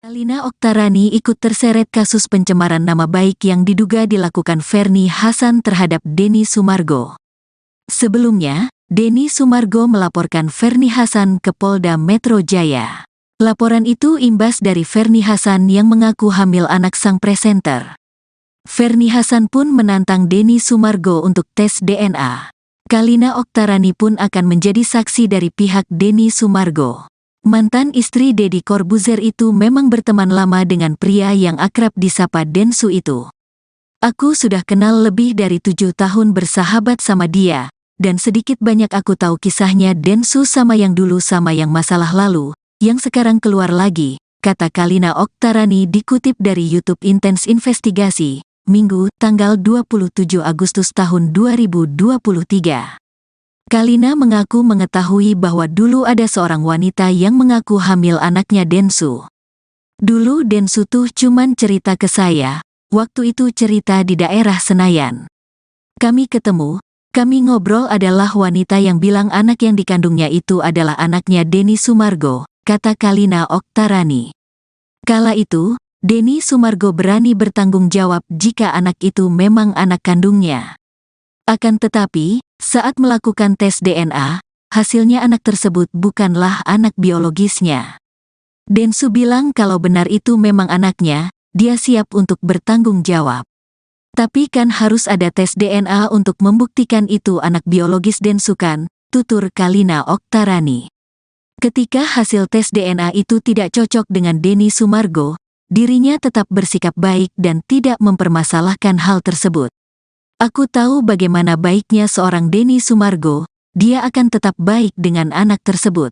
Kalina Oktarani ikut terseret kasus pencemaran nama baik yang diduga dilakukan Ferny Hassan terhadap Denny Sumargo. Sebelumnya, Denny Sumargo melaporkan Ferny Hassan ke Polda Metro Jaya. Laporan itu imbas dari Ferny Hassan yang mengaku hamil anak sang presenter. Ferny Hassan pun menantang Denny Sumargo untuk tes DNA. Kalina Oktarani pun akan menjadi saksi dari pihak Denny Sumargo. Mantan istri Deddy Corbuzier itu memang berteman lama dengan pria yang akrab disapa Densu itu. Aku sudah kenal lebih dari 7 tahun bersahabat sama dia, dan sedikit banyak aku tahu kisahnya Densu sama yang dulu sama yang masalah lalu, yang sekarang keluar lagi, kata Kalina Oktarani dikutip dari YouTube Intense Investigasi, Minggu, tanggal 27 Agustus tahun 2023. Kalina mengaku mengetahui bahwa dulu ada seorang wanita yang mengaku hamil anaknya Densu. Dulu Densu tuh cuman cerita ke saya, waktu itu cerita di daerah Senayan. Kami ketemu, kami ngobrol adalah wanita yang bilang anak yang dikandungnya itu adalah anaknya Denny Sumargo, kata Kalina Oktarani. Kala itu, Denny Sumargo berani bertanggung jawab jika anak itu memang anak kandungnya. Akan tetapi, saat melakukan tes DNA, hasilnya anak tersebut bukanlah anak biologisnya. Densu bilang kalau benar itu memang anaknya, dia siap untuk bertanggung jawab. Tapi kan harus ada tes DNA untuk membuktikan itu anak biologis Densu kan, tutur Kalina Oktarani. Ketika hasil tes DNA itu tidak cocok dengan Denny Sumargo, dirinya tetap bersikap baik dan tidak mempermasalahkan hal tersebut. Aku tahu bagaimana baiknya seorang Denny Sumargo, dia akan tetap baik dengan anak tersebut.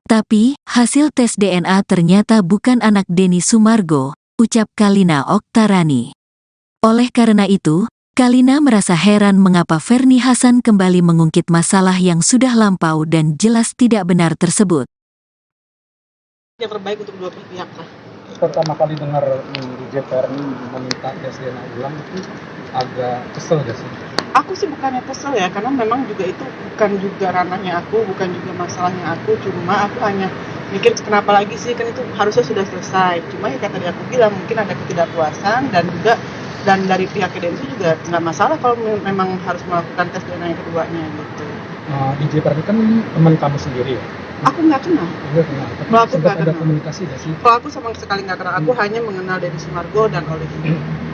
Tapi, hasil tes DNA ternyata bukan anak Denny Sumargo, ucap Kalina Oktarani. Oleh karena itu, Kalina merasa heran mengapa Ferny Hassan kembali mengungkit masalah yang sudah lampau dan jelas tidak benar tersebut. Yang terbaik untuk dua pihak lah. Pertama kali dengar DJ Ferny meminta tes DNA ulang itu agak kesel gak sih? Aku sih bukannya kesel ya, karena memang juga itu bukan juga ranahnya aku, bukan juga masalahnya aku, cuma aku hanya mikir kenapa lagi sih, kan itu harusnya sudah selesai. Cuma ya kayak tadi aku bilang, mungkin ada ketidakpuasan dan dari pihak Densu juga nggak masalah kalau memang harus melakukan tes DNA yang keduanya gitu. DJ Ferny kan teman kamu sendiri ya? Aku nggak kenal. Nggak kenal. Tapi Kalau aku sempat nggak ada kenal. komunikasi gak sih? Kalau aku sama sekali nggak kenal, aku hanya mengenal Denny Sumargo dan Olive.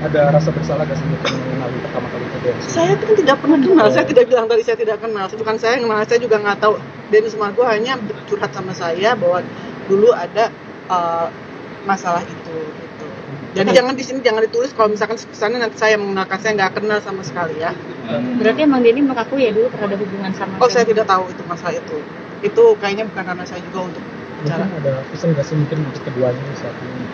Ada rasa bersalah gak sih mengenali pertama kali ke Densu? Saya kan tidak pernah kenal, saya tidak bilang tadi saya tidak kenal. Bukan saya yang kenal, saya juga nggak tahu. Denny Sumargo hanya curhat sama saya bahwa dulu ada masalah itu. Gitu. Jadi jangan di sini jangan ditulis kalau misalkan kesannya nanti saya mengenalkan, saya nggak kenal sama sekali ya. Berarti emang Denny mengaku ya dulu pernah ada hubungan sama Saya tidak tahu itu masalah itu. Itu kayaknya bukan karena saya juga untuk bicara. Mungkin ada pesan gak sih mungkin untuk keduanya saat ini?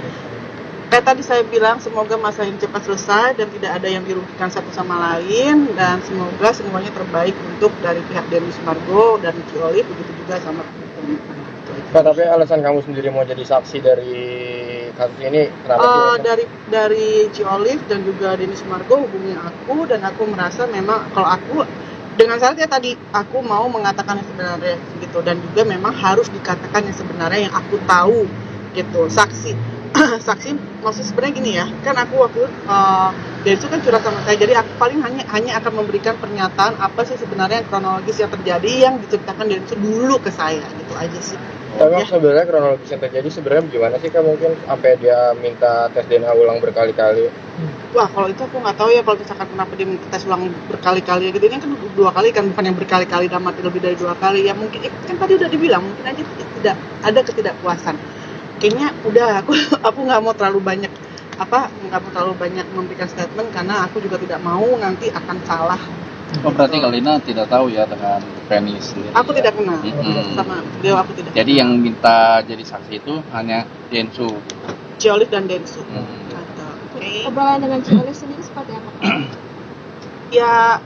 Kayak tadi saya bilang, semoga masalah ini cepat selesai dan tidak ada yang dirugikan satu sama lain, dan semoga semuanya terbaik untuk dari pihak Denny Sumargo dan Ci Olive, begitu juga sama Pak, tapi alasan kamu sendiri mau jadi saksi dari kasus ini kenapa sih? Dari Ci Olive dan juga Denny Sumargo hubungi aku, dan aku merasa memang kalau aku dengan syaratnya tadi aku mau mengatakan yang sebenarnya gitu, dan juga memang harus dikatakan yang sebenarnya yang aku tahu gitu. Saksi maksud sebenarnya gini ya, kan aku waktu Densu kan curhat sama saya, jadi aku paling hanya akan memberikan pernyataan apa sih sebenarnya kronologis yang terjadi yang diceritakan Densu dulu ke saya, gitu aja sih. Tapi Ya. sebenarnya kronologis yang terjadi sebenarnya gimana sih Kak, mungkin sampai dia minta tes DNA ulang berkali-kali? Wah, kalau itu aku nggak tahu ya, kalau misalkan kenapa dia minta tes ulang berkali-kali gitu. Ini kan 2 kali kan, bukan yang berkali-kali, dalam arti lebih dari 2 kali ya. Mungkin kan tadi udah dibilang, mungkin aja tidak ada ketidakpuasan. Kayaknya udah aku nggak mau terlalu banyak memberikan statement, karena aku juga tidak mau nanti akan salah. Oh, berarti Kalina tidak tahu ya dengan Ferny sendiri? Aku tidak kenal sama beliau, aku tidak. Jadi yang minta jadi saksi itu hanya Densu. Ci Olive dan Densu. Obrolan dengan Ci Olive sendiri seperti apa? Ya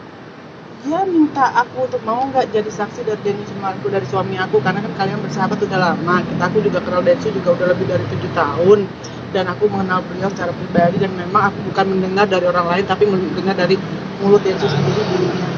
minta aku untuk mau nggak jadi saksi dari Denny Sumargo, dari suami aku, karena kan kalian bersahabat udah lama. Aku juga kenal Densu juga udah lebih dari 7 tahun, dan aku mengenal beliau secara pribadi, dan memang aku bukan mendengar dari orang lain tapi mendengar dari mulut Densu sendiri dulunya.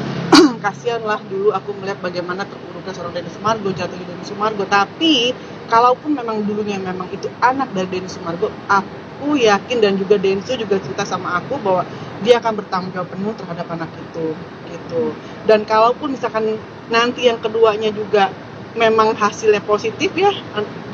Kasihan lah dulu aku melihat bagaimana terpuruknya seorang Denny Sumargo, jatuhnya Denny Sumargo. Tapi kalaupun memang dulunya memang itu anak dari Denny Sumargo, aku yakin dan juga Densu juga cerita sama aku bahwa dia akan bertanggung jawab penuh terhadap anak itu gitu. Dan kalaupun misalkan nanti yang keduanya juga memang hasilnya positif ya,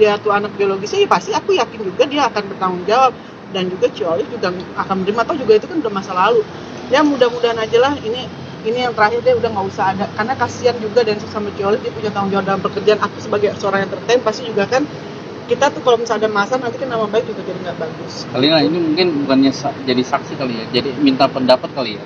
dia tuh anak biologisnya, ya pasti aku yakin juga dia akan bertanggung jawab, dan juga Cioli juga akan menerima. Atau juga itu kan udah masa lalu ya, mudah-mudahan aja lah ini yang terakhir dia udah nggak usah ada, karena kasihan juga Densu sama Cioli, dia punya tanggung jawab dalam pekerjaan. Aku sebagai seorang entertain pasti juga kan, kita tuh kalau misalnya ada masa nanti kan nama baik juga jadi nggak bagus. Kalina ini mungkin bukannya jadi saksi kali ya, jadi minta pendapat kali ya.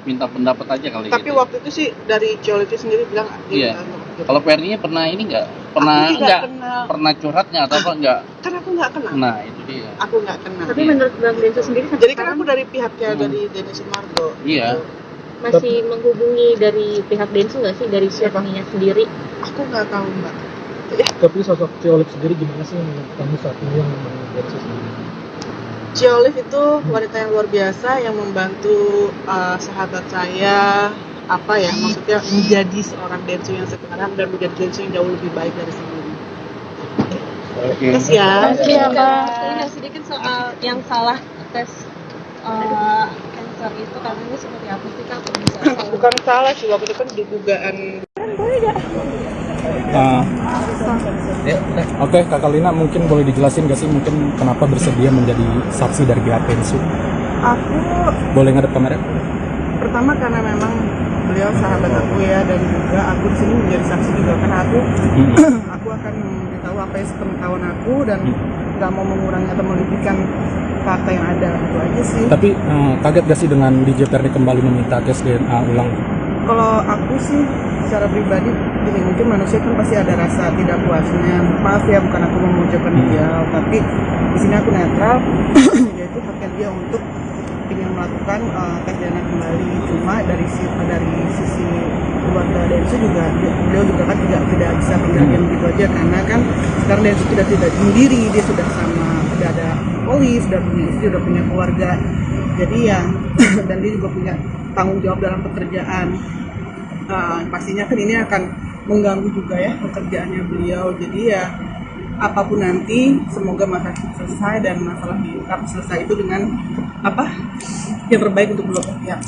Minta pendapat aja kali. Tapi gitu. waktu itu sih dari Cioli itu sendiri bilang Iya. gitu. Kalau Fernie pernah ini nggak? Pernah curhat nggak atau apa nggak? Kan aku nggak kenal. Nah itu dia. Aku nggak kenal. Tapi menurut Bang Densu sendiri sampai Jadi kan sekarang aku dari pihaknya dari Denny Sumargo. Iya. masih menghubungi dari pihak Densu nggak sih, dari Fernie-nya sendiri? Aku nggak tahu mbak. Tapi sosok Ciolif sendiri gimana sih menurut kamu saat ini yang Densu sendiri? Ciolif itu wanita yang luar biasa yang membantu sahabat saya, maksudnya menjadi seorang Densu yang sekarang dan menjadi Densu yang jauh lebih baik dari sebelumnya. Oke. Terus ya. Ini sedikit soal yang salah tes cancer itu, karena ini seperti apa sih Kak? Bukan salah sih, waktu itu kan dugaan. Oke, Kak Kalina mungkin boleh dijelasin gak sih mungkin kenapa bersedia menjadi saksi dari pihak Densu? Aku Boleh ngadep kamera? pertama karena memang beliau sahabat aku ya, dan juga aku di sini menjadi saksi juga karena aku akan memberitahu apa yang sepengetahuan aku dan nggak mau mengurangi atau melebihkan fakta yang ada, itu aja sih. Tapi kaget gak sih dengan DJ Fernie kembali meminta tes DNA ulang? Kalau aku sih secara pribadi gini, mungkin manusia kan pasti ada rasa tidak puasnya. Maaf ya, bukan aku memojokkan dia, tapi di sini aku netral. Yaitu haknya dia untuk ingin melakukan tes DNA kembali. Cuma dari sisi keluarga Densu juga, beliau juga kan tidak bisa tinggalkan gitu aja, karena kan sekarang Densu tidak sendiri, dia sudah ada Olive, sudah punya istri, sudah punya keluarga. Jadi ya dan dia juga punya tanggung jawab dalam pekerjaan. Pastinya kan ini akan mengganggu juga ya pekerjaannya beliau. Jadi ya apapun nanti, semoga masalah selesai, dan masalah selesai itu dengan yang terbaik untuk dua pihak.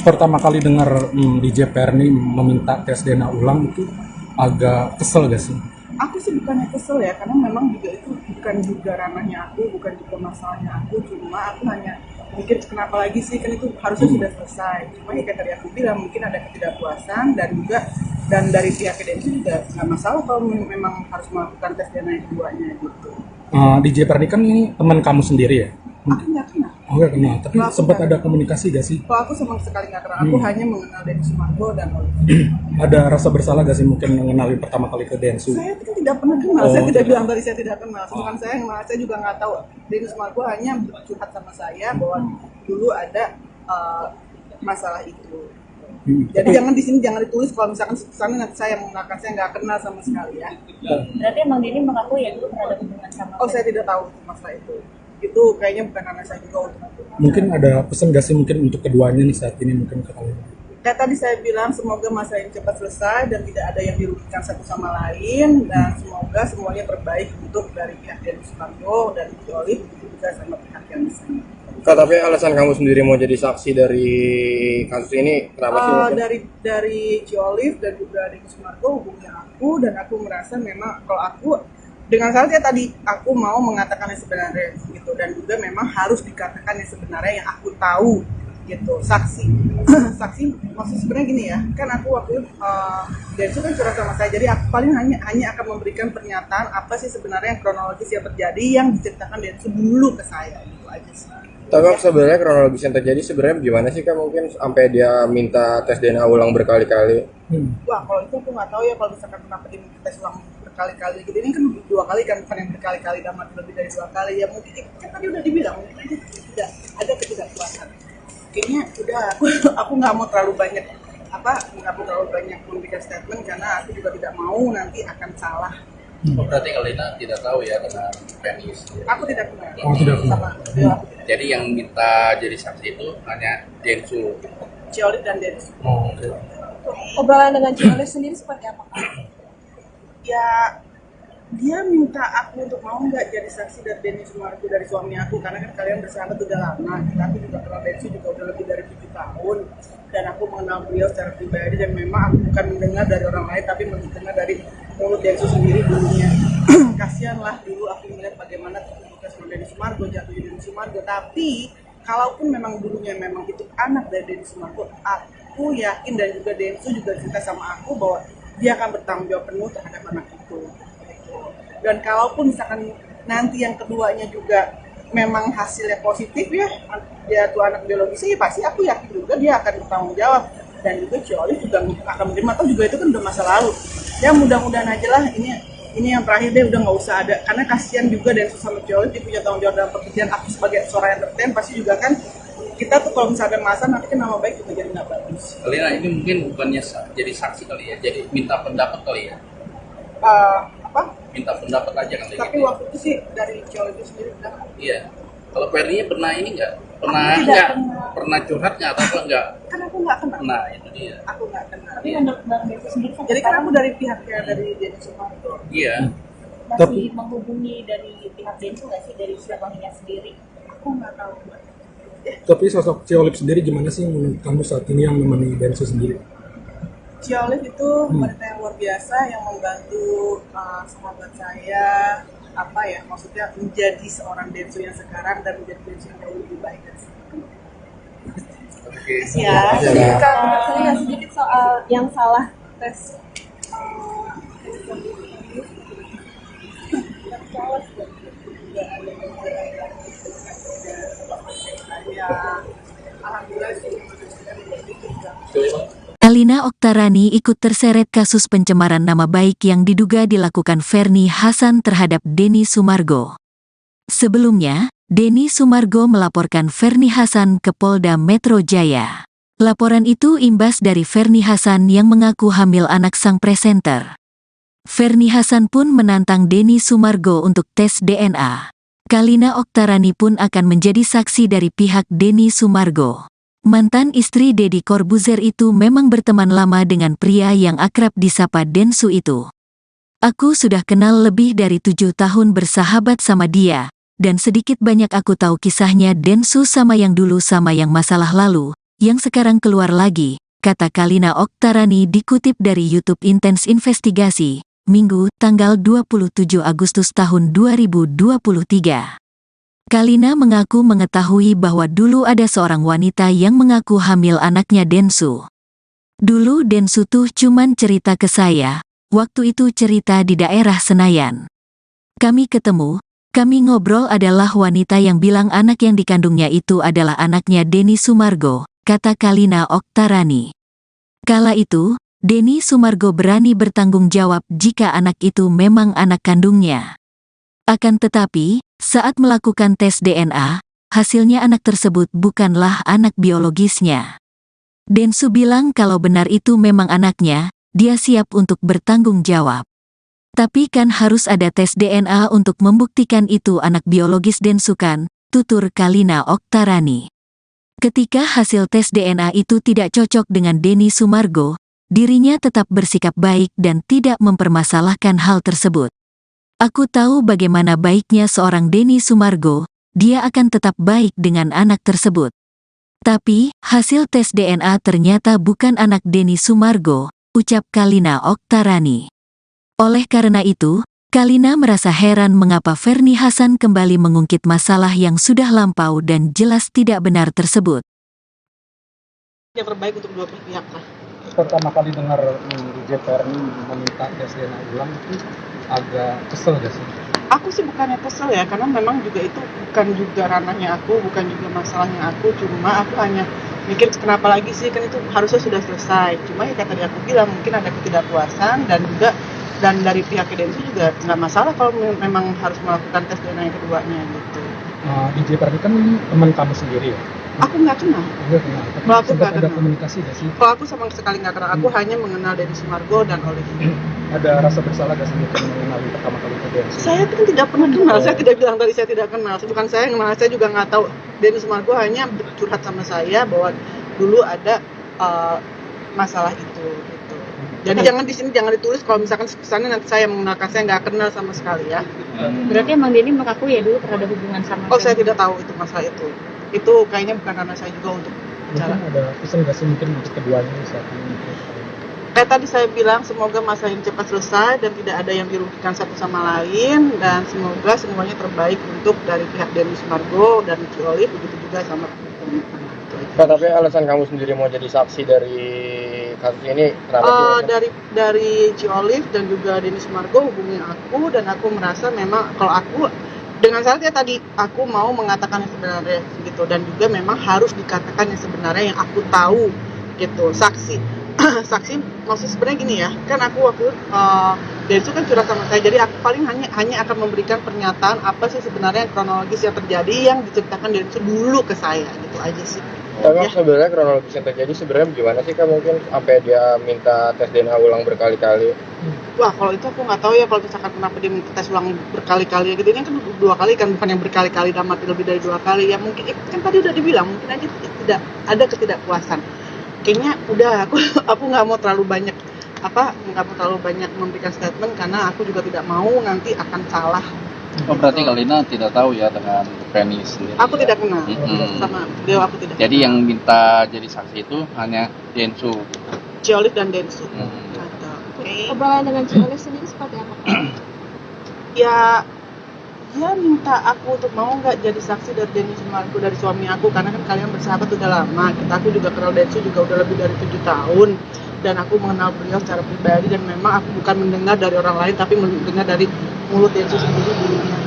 Pertama kali dengar DJ Fernie meminta tes DNA ulang itu agak kesel gak sih? Aku sih bukannya kesel ya, karena memang juga itu bukan juga ranahnya aku, bukan juga masalahnya aku. Cuma aku hanya mikir kenapa lagi sih, kan itu harusnya sudah selesai. Cuma ya kayak tadi aku bilang, mungkin ada ketidakpuasan, dan dari pihak Densu juga nggak masalah kalau memang harus melakukan tes DNA yang keduanya gitu. DJ Fernie kan ini teman kamu sendiri ya? Aku nggak kenal. Oh nggak kenal, tapi sempat ada komunikasi gak sih? Kalau aku sama sekali nggak kenal, aku hanya mengenal Denny Sumargo dan Olive. Ada rasa bersalah gak sih mungkin mengenali pertama kali ke Densu? Saya kan tidak pernah kenal, saya tidak bilang tadi saya tidak kenal. Bukan saya yang kenal, saya juga nggak tahu. Denny Sumargo hanya curhat sama saya bahwa dulu ada masalah itu. Jadi jangan di sini jangan ditulis kalau misalkan sana nanti saya mengatakan saya nggak kenal sama sekali ya. Berarti emang Denny mengaku ya dulu pernah ada hubungan sama? Oh, saya tidak tahu masalah itu. Itu kayaknya bukan anak saya juga untuk itu. Mungkin ada pesan gak sih mungkin untuk keduanya nih saat ini mungkin ke kalian? Kayak tadi saya bilang, semoga masa ini cepat selesai dan tidak ada yang dirugikan satu sama lain, dan semoga semuanya terbaik untuk dari pihak Denny Sumargo dan Olive juga sama pihak yang di sini. Kak, tapi alasan kamu sendiri mau jadi saksi dari kasus ini kenapa sih? Dari Ciolif dan juga Denny Sumargo hubungi aku, dan aku merasa memang kalau aku dengan syaratnya tadi aku mau mengatakan yang sebenarnya gitu, dan juga memang harus dikatakan yang sebenarnya yang aku tahu gitu. Saksi maksud sebenarnya gini ya, kan aku waktu Densu kan curhat sama saya, jadi aku paling hanya akan memberikan pernyataan apa sih sebenarnya yang kronologis yang terjadi yang diceritakan Densu dulu ke saya, gitu aja sih. Tapi sebenarnya kronologis yang terjadi sebenarnya gimana sih Kak, mungkin sampai dia minta tes DNA ulang berkali-kali? Wah, kalau itu aku nggak tahu ya, kalau misalkan kenapa dia minta tes ulang berkali-kali gitu. Ini kan 2 kali kan, bukan yang berkali-kali, dan lebih dari 2 kali ya. Mungkin kan tadi udah dibilang, mungkin aja tidak ada ketidakpuasan. Kayaknya udah aku nggak mau terlalu banyak memberikan statement, karena aku juga tidak mau nanti akan salah. Berarti Kalina tidak tahu ya dengan Fernie. Aku tidak kenal. Oh, tidak kenal. Sama beliau aku tidak. Jadi yang minta jadi saksi itu hanya Densu. Ciolif dan Densu. Oh, oke. Obrolan dengan Ciolif sendiri seperti apa Kak? Ya Dia minta aku untuk mau nggak jadi saksi dari Denny Sumargo, dari suami aku, karena kan kalian bersahabat udah lama. Aku juga kenal Denny juga udah lebih dari 7 tahun, dan aku mengenal beliau secara pribadi, dan memang aku bukan mendengar dari orang lain tapi mendengar dari mulut Denny sendiri dulunya. Kasihan lah dulu aku melihat bagaimana terbuka sama Denny Sumargo, jatuhnya Denny Sumargo. Tapi kalaupun memang dulunya memang itu anak dari Denny Sumargo, aku yakin dan juga Densu juga cerita sama aku bahwa dia akan bertanggung jawab penuh terhadap anak itu. Dan kalaupun misalkan nanti yang keduanya juga memang hasilnya positif ya, dia tuh anak biologisnya, ya pasti aku yakin juga dia akan bertanggung jawab, dan juga Cioli juga akan menerima, atau juga itu kan udah masa lalu. Ya mudah-mudahan aja lah, ini yang terakhir deh, udah nggak usah ada, karena kasihan juga dan sama Cioli, dia punya tanggung jawab dalam pekerjaan. Aku sebagai seorang entertain pasti juga kan, kita tuh kalau misalnya ada masalah nanti kan nama baik juga jadi nggak bagus. Lina, ini mungkin bukannya jadi saksi kali ya, jadi minta pendapat kali ya? Apa? Minta pendapat aja kali ya? Tapi waktu itu sih dari Cioli itu sendiri udah. Iya. Kalau Fernie pernah ini nggak? Pernah Aku tidak nggak? pernah. Pernah curhat nggak atau enggak? Kan aku nggak kenal. Nah, itu dia. Aku nggak kenal. Tapi menurut Bang Densu sendiri sampai Jadi kan sekarang aku dari pihaknya dari Denny Sumargo. Iya. masih menghubungi dari pihak Densu nggak sih, dari suaminya sendiri? Aku nggak tahu. Mbak. Tapi sosok Ciolip sendiri gimana sih menurut kamu saat ini yang menemani Densu sendiri? Ciolif itu wanita yang luar biasa yang membantu sahabat saya, apa ya, maksudnya menjadi seorang Densu yang sekarang dan menjadi Densu yang jauh lebih baik dari sekarang. Oke. Ya, Saya sedikit soal yang salah tes alhamdulillah sih. Kalina Oktarani ikut terseret kasus pencemaran nama baik yang diduga dilakukan Fernie Hassan terhadap Denny Sumargo. Sebelumnya, Denny Sumargo melaporkan Fernie Hassan ke Polda Metro Jaya. Laporan itu imbas dari Fernie Hassan yang mengaku hamil anak sang presenter. Fernie Hassan pun menantang Denny Sumargo untuk tes DNA. Kalina Oktarani pun akan menjadi saksi dari pihak Denny Sumargo. Mantan istri Deddy Corbuzier itu memang berteman lama dengan pria yang akrab disapa Densu itu. Aku sudah kenal lebih dari 7 tahun bersahabat sama dia, dan sedikit banyak aku tahu kisahnya Densu sama yang dulu sama yang masalah lalu, yang sekarang keluar lagi, kata Kalina Oktarani dikutip dari YouTube Intens Investigasi, Minggu, tanggal 27 Agustus tahun 2023. Kalina mengaku mengetahui bahwa dulu ada seorang wanita yang mengaku hamil anaknya Densu. Dulu Densu tuh cuman cerita ke saya, waktu itu cerita di daerah Senayan. Kami ketemu, kami ngobrol, adalah wanita yang bilang anak yang dikandungnya itu adalah anaknya Denny Sumargo, kata Kalina Oktarani. Kala itu, Denny Sumargo berani bertanggung jawab jika anak itu memang anak kandungnya. Akan tetapi, saat melakukan tes DNA, hasilnya anak tersebut bukanlah anak biologisnya. Densu bilang kalau benar itu memang anaknya, dia siap untuk bertanggung jawab. Tapi kan harus ada tes DNA untuk membuktikan itu anak biologis Densu kan, tutur Kalina Oktarani. Ketika hasil tes DNA itu tidak cocok dengan Denny Sumargo, dirinya tetap bersikap baik dan tidak mempermasalahkan hal tersebut. Aku tahu bagaimana baiknya seorang Denny Sumargo, dia akan tetap baik dengan anak tersebut. Tapi, hasil tes DNA ternyata bukan anak Denny Sumargo, ucap Kalina Oktarani. Oleh karena itu, Kalina merasa heran mengapa Fernie Hassan kembali mengungkit masalah yang sudah lampau dan jelas tidak benar tersebut. Yang terbaik untuk dua pihak lah. Pertama kali dengar DJ Fernie meminta tes DNA ulang itu agak kesel gak sih? Aku sih bukannya kesel ya, karena memang juga itu bukan juga ranahnya aku, bukan juga masalahnya aku, cuma aku hanya mikir kenapa lagi sih, kan itu harusnya sudah selesai. Cuma ya kata dia, aku bilang mungkin ada ketidakpuasan, dan juga dan dari pihak Densu juga nggak masalah kalau memang harus melakukan tes DNA yang keduanya gitu. DJ Fernie kan teman kamu sendiri ya? Aku nggak kenal. Enggak kenal, tapi Kalau aku sempat nggak ada kenal. komunikasi gak sih? Kalau aku sama sekali nggak kenal, aku hanya mengenal Denny Sumargo dan Olivia. Ada rasa bersalah gak sih mengenali pertama kali ke Densu? Saya kan tidak pernah kenal, saya tidak bilang tadi saya tidak kenal. Bukan saya yang kenal, saya juga nggak tahu. Denny Sumargo hanya curhat sama saya bahwa dulu ada masalah itu gitu. Jadi jangan di sini jangan ditulis kalau misalkan kesannya nanti saya menggunakan, saya nggak kenal sama sekali ya. Berarti emang Denny mengaku ya dulu pernah ada hubungan sama Oh, saya Fernie? tidak tahu itu masalah itu. Itu kayaknya bukan ranah saya juga untuk bicara. Mungkin ada pesan nggak sih mungkin untuk keduanya saat ini? Kayak tadi saya bilang, semoga masa ini cepat selesai dan tidak ada yang dirugikan satu sama lain, dan semoga semuanya terbaik untuk dari pihak Denny Sumargo dan Ci Olive, begitu juga sama Kak, tapi alasan kamu sendiri mau jadi saksi dari kasus ini kenapa sih? dari Ci Olive dan juga Denny Sumargo hubungi aku, dan aku merasa memang kalau aku dengan syaratnya tadi aku mau mengatakan yang sebenarnya gitu, dan juga memang harus dikatakan yang sebenarnya yang aku tahu gitu. Saksi saksi maksud sebenarnya gini ya, kan aku waktu Densu kan curhat sama saya, jadi aku paling hanya akan memberikan pernyataan apa sih sebenarnya kronologis yang terjadi yang diceritakan Densu dulu ke saya, gitu aja sih. Emang sebenarnya kronologis yang terjadi sebenarnya gimana sih Kak, mungkin sampai dia minta tes DNA ulang berkali-kali? Wah, kalau itu aku nggak tahu ya, kalau misalkan kenapa dia minta tes ulang berkali-kali gitu. Ini kan 2 kali kan, bukan yang berkali-kali dalam arti lebih dari 2 kali ya. Mungkin kan tadi udah dibilang, mungkin aja tidak ada ketidakpuasan. Kayaknya udah aku nggak mau terlalu banyak memberikan statement, karena aku juga tidak mau nanti akan salah. Oh, berarti Kalina tidak tahu ya dengan Fernie sendiri. Aku ya? tidak kenal sama beliau, aku tidak. Jadi kenal. yang minta jadi saksi itu hanya Densu. Ci Olive dan Densu. Obrolan dengan Ci Olive sendiri seperti apa? Ya, dia minta aku untuk mau nggak jadi saksi dari Denny Sumargo, dari suami aku, karena kan kalian bersahabat udah lama. Aku juga kenal Densu juga udah lebih dari 7 tahun, dan aku mengenal beliau secara pribadi, dan memang aku bukan mendengar dari orang lain tapi mendengar dari mulut Densu sendiri dulunya.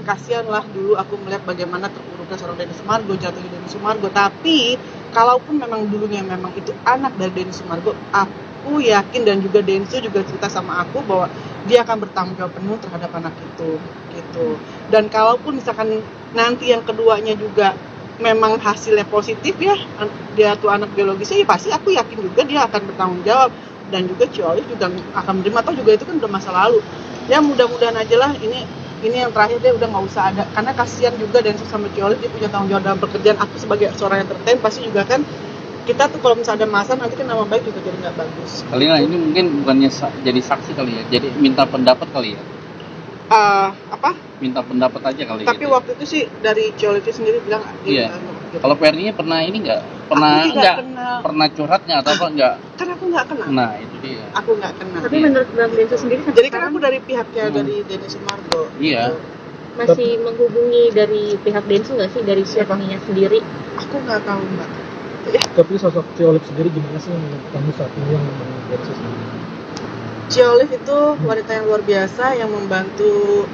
Kasihan lah dulu aku melihat bagaimana terpuruknya seorang Denny Sumargo, jatuhnya Denny Sumargo. Tapi kalaupun memang dulunya memang itu anak dari Denny Sumargo, aku yakin, dan juga Densu juga cerita sama aku bahwa dia akan bertanggung jawab penuh terhadap anak itu gitu. Dan kalaupun misalkan nanti yang keduanya juga memang hasilnya positif ya, dia tuh anak biologisnya, ya pasti aku yakin juga dia akan bertanggung jawab, dan juga Ci Olive juga akan menerima. Atau juga itu kan udah masa lalu ya, mudah-mudahan aja lah ini yang terakhir dia udah nggak usah ada, karena kasihan juga Densu sama Ci Olive, dia punya tanggung jawab dalam pekerjaan. Aku sebagai seorang entertain pasti juga kan, kita tuh kalau misalnya ada masa nanti kan nama baik juga jadi nggak bagus. Kalina ini mungkin bukannya jadi saksi kali ya, jadi minta pendapat kali ya. Minta pendapat aja kali. Tapi gitu. waktu itu sih dari Ci Olive sendiri bilang Iya. gitu. Kalau Fernie pernah ini nggak? Pernah curhat nggak atau apa nggak? Kan aku nggak kenal. Nah itu dia. Aku nggak kenal. Tapi menurut Bang Densu sendiri sampai Jadi kan sekarang aku dari pihaknya dari Denny Sumargo. Iya. masih menghubungi dari pihak Densu nggak sih, dari Fernie-nya sendiri? Aku nggak tahu mbak. Tapi sosok Ci Olive sendiri gimana sih menurut kamu saat ini yang Densu sendiri? Ci Olive itu wanita yang luar biasa yang membantu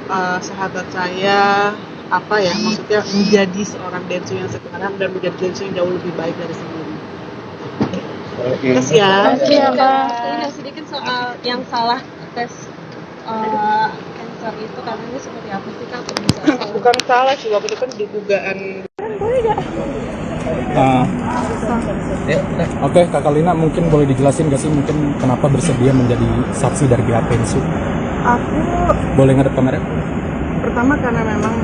sahabat saya, maksudnya menjadi seorang Densu yang sekarang, dan menjadi Densu yang jauh lebih baik dari sebelumnya. Oke. Terima kasih ya. Iya, Kak. Tanya sedikit soal yang salah tes cancer itu, karena ini seperti apa sih Kak? Kalau misalnya Bukan salah sih, waktu itu kan dugaan. Oke, Kak Kalina mungkin boleh dijelasin nggak sih mungkin kenapa bersedia menjadi saksi dari pihak Densu? Aku Boleh ngadep kamera? pertama karena memang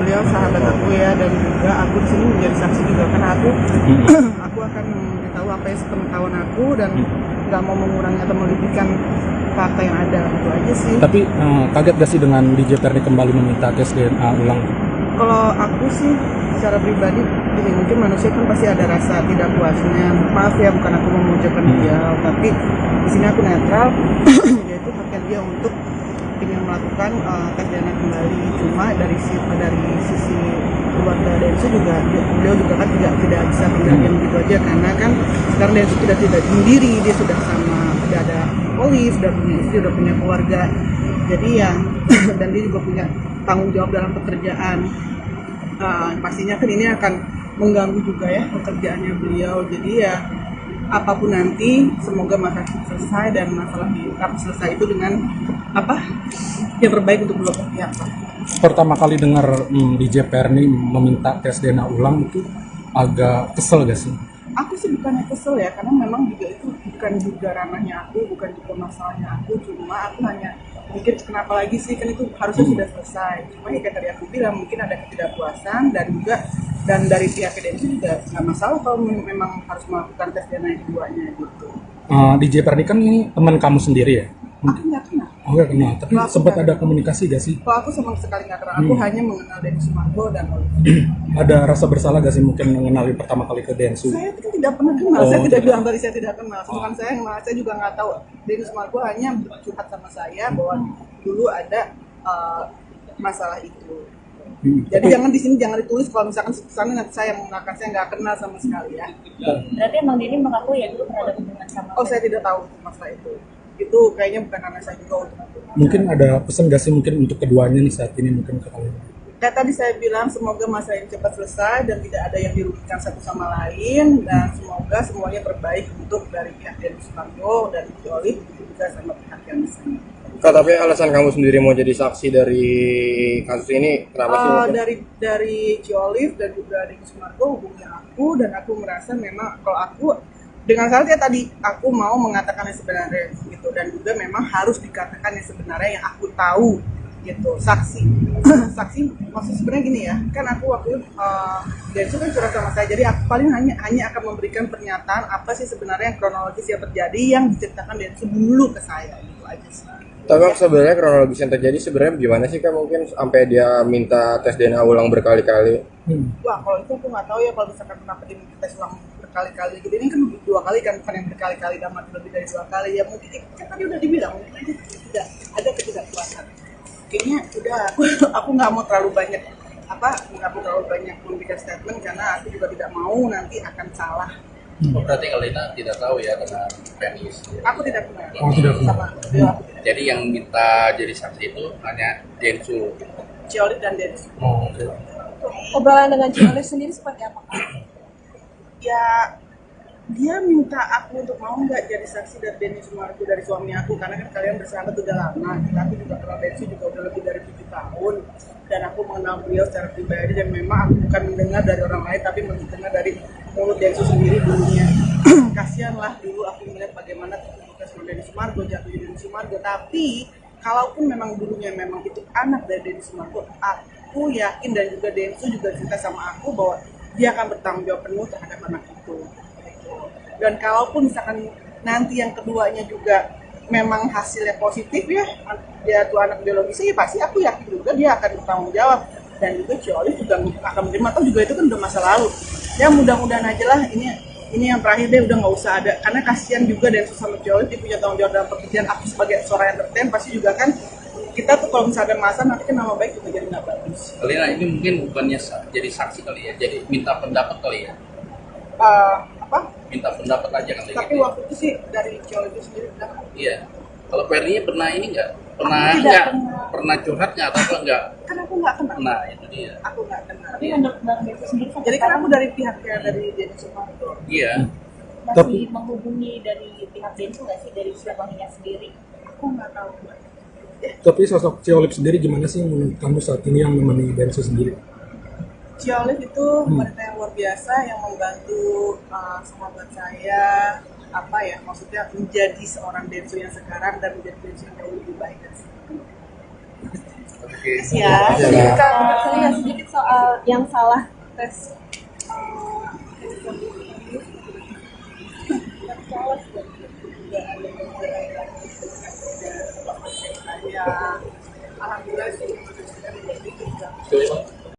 beliau sahabat aku ya, dan juga aku di sini menjadi saksi juga, karena aku akan memberitahu apa yang sepengetahuan aku, dan nggak mau mengurangi atau melebihkan fakta yang ada, itu aja sih. Tapi kaget gak sih dengan DJ Fernie kembali meminta tes DNA ulang? Kalau aku sih secara pribadi, jadi mungkin manusia kan pasti ada rasa tidak puasnya. Maaf ya, bukan aku memojokkan dia, tapi di sini aku netral, yaitu haknya dia untuk ingin melakukan tes DNA kembali. Cuma dari sisi keluarga Densu juga, beliau juga kan tidak bisa tinggalkan begitu aja, karena kan sekarang Densu tidak sendiri, dia sudah ada Olive, sudah punya istri, sudah punya keluarga. Jadi ya, dan dia juga punya tanggung jawab dalam pekerjaan. Pastinya kan ini akan mengganggu juga ya pekerjaannya beliau. Jadi ya, apapun nanti, semoga masalah selesai, dan masalah diungkap selesai itu dengan yang terbaik untuk kedua pihak. Pertama kali dengar DJ Fernie meminta tes DNA ulang itu agak kesel gak sih? Aku sih bukannya kesel ya, karena memang juga itu bukan juga ranahnya aku, bukan juga masalahnya aku. Cuma aku hanya mungkin kenapa lagi sih, kan itu harusnya sudah selesai. Cuma ya kayak tadi aku bilang, mungkin ada ketidakpuasan dan dari pihak Densu juga nggak masalah kalau memang harus melakukan tes DNA yang keduanya gitu. DJ Perni kan ini teman kamu sendiri ya? Aku nggak kenal. Oh nggak kenal, tapi Kalau aku sempat nggak ada kenal. komunikasi gak sih? Kalau aku sama sekali nggak kenal, aku hanya mengenal Denny Sumargo dan Olive. Ada rasa bersalah gak sih mungkin mengenali pertama kali ke Densu? Saya itu tidak pernah kenal, saya Oh, tidak tidak. bilang tadi saya tidak kenal. Sedangkan saya juga nggak tahu. Denny Sumargo hanya curhat sama saya bahwa dulu ada masalah itu. Jadi jangan di sini jangan ditulis kalau misalkan sana nanti saya yang mengatakan saya nggak kenal sama sekali ya. Berarti emang Denny mengaku ya dulu pernah ada hubungan sama. Oh saya tidak tahu masalah itu. Itu kayaknya bukan anak saya juga untuk itu. Mungkin ada pesan gak sih mungkin untuk keduanya nih saat ini mungkin ke kalian? Kayak tadi saya bilang semoga masalah ini cepat selesai dan tidak ada yang dirugikan satu sama lain, dan semoga semuanya terbaik untuk dari pihak Denny Sumargo dan Olive juga sama pihak yang di sini. Kak, tapi alasan kamu sendiri mau jadi saksi dari kasus ini kenapa sih? mungkin? Dari Olive dan juga Denny Sumargo hubungi aku, dan aku merasa memang kalau aku dengan syaratnya tadi aku mau mengatakan yang sebenarnya gitu, dan juga memang harus dikatakan yang sebenarnya yang aku tahu gitu. Saksi maksud sebenarnya gini ya, kan aku waktu Densu kan curhat sama saya, jadi aku paling hanya akan memberikan pernyataan apa sih sebenarnya yang kronologis yang terjadi yang diceritakan Densu dulu ke saya, gitu aja sih. Tapi sebenarnya kronologis yang terjadi sebenarnya gimana sih Kak? Mungkin sampai dia minta tes DNA ulang berkali-kali. Wah, kalau itu aku nggak tahu ya, kalau misalkan kenapa dia minta tes ulang berkali-kali gitu. Ini kan 2 kali kan, bukan yang berkali-kali, dan mati lebih dari 2 kali ya. Mungkin kan tadi udah dibilang, mungkin aja tidak ada ketidakpuasan. Kayaknya udah aku nggak mau terlalu banyak memberikan statement, karena aku juga tidak mau nanti akan salah. Oh, berarti Kalina tidak tahu ya dengan Penis. Aku tidak kenal. Oh, tidak kenal. Sama beliau aku tidak. Jadi yang minta jadi saksi itu hanya Densu. Olive dan Dennis. Oh, oke. Obrolan dengan Olive sendiri seperti apa, Kak? Ya dia minta aku untuk mau nggak jadi saksi dari Denny Sumargo, dari suami aku, karena kan kalian bersahabat udah lama, tapi juga kenal Denny juga udah lebih dari 7 tahun, dan aku mengenal beliau secara pribadi, dan memang aku bukan mendengar dari orang lain tapi mendengar dari mulut Denny sendiri dulunya. Kasihan lah dulu aku melihat bagaimana bekas Denny Sumargo, jatuh Denny Sumargo, tapi kalaupun memang dulunya memang itu anak dari Denny Sumargo, aku yakin dan juga Densu juga cerita sama aku bahwa dia akan bertanggung jawab penuh terhadap anak itu. Dan kalaupun misalkan nanti yang keduanya juga memang hasilnya positif ya, dia tuh anak biologisnya, ya pasti aku yakin juga dia akan bertanggung jawab, dan juga Olive juga akan menerima, atau juga itu kan udah masa lalu. Ya mudah-mudahan aja lah, ini yang terakhir deh, udah nggak usah ada, karena kasihan juga dan sama Olive, dia punya tanggung jawab dalam pekerjaan. Aku sebagai seorang entertain pasti juga kan, kita tuh kalau misalnya ada masalah nanti kan nama baik juga jadi nggak bagus. Kalina ini mungkin bukannya jadi saksi kali ya, jadi minta pendapat kali ya. Minta pendapat aja kan. Tapi gitu. waktu itu sih dari Olive sendiri bilang, Iya. Kalau Perninya pernah ini nggak? Pernah curhat nggak atau enggak? kan aku nggak kenal. Nah itu dia. Aku nggak kenal. Tapi menurut Bang Densu sendiri sampai Jadi kan sekarang aku dari pihaknya dari Denny Sumargo. Iya. masih menghubungi dari pihak Densu nggak sih, dari suaminya sendiri? Aku nggak tahu. Tapi sosok Olive sendiri gimana sih menurut kamu saat ini yang menemani Densu sendiri? Olive itu wanita yang luar biasa yang membantu sahabat saya, maksudnya menjadi seorang Densu yang sekarang dan menjadi Densu yang jauh lebih baik dari sebelumnya. Oke. Ya, Kak, saya sedikit soal yang salah tes. Alhamdulillah sih.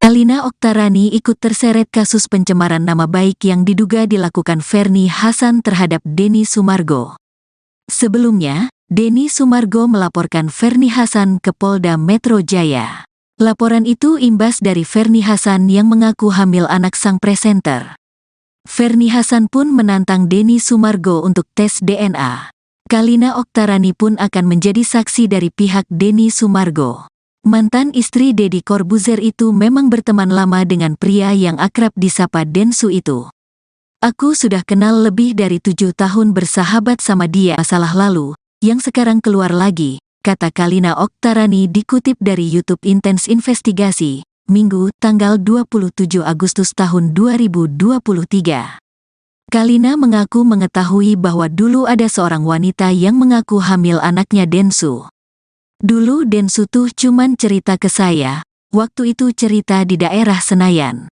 Kalina Oktarani ikut terseret kasus pencemaran nama baik yang diduga dilakukan Ferni Hasan terhadap Denny Sumargo. Sebelumnya, Denny Sumargo melaporkan Ferni Hasan ke Polda Metro Jaya. Laporan itu imbas dari Ferni Hasan yang mengaku hamil anak sang presenter. Ferni Hasan pun menantang Denny Sumargo untuk tes DNA. Kalina Oktarani pun akan menjadi saksi dari pihak Denny Sumargo. Mantan istri Deddy Corbuzier itu memang berteman lama dengan pria yang akrab disapa Densu itu. Aku sudah kenal lebih dari 7 tahun bersahabat sama dia masalah lalu, yang sekarang keluar lagi, kata Kalina Oktarani dikutip dari YouTube Intens Investigasi, Minggu, tanggal 27 Agustus tahun 2023. Kalina mengaku mengetahui bahwa dulu ada seorang wanita yang mengaku hamil anaknya Densu. Dulu Densu tuh cuman cerita ke saya, waktu itu cerita di daerah Senayan.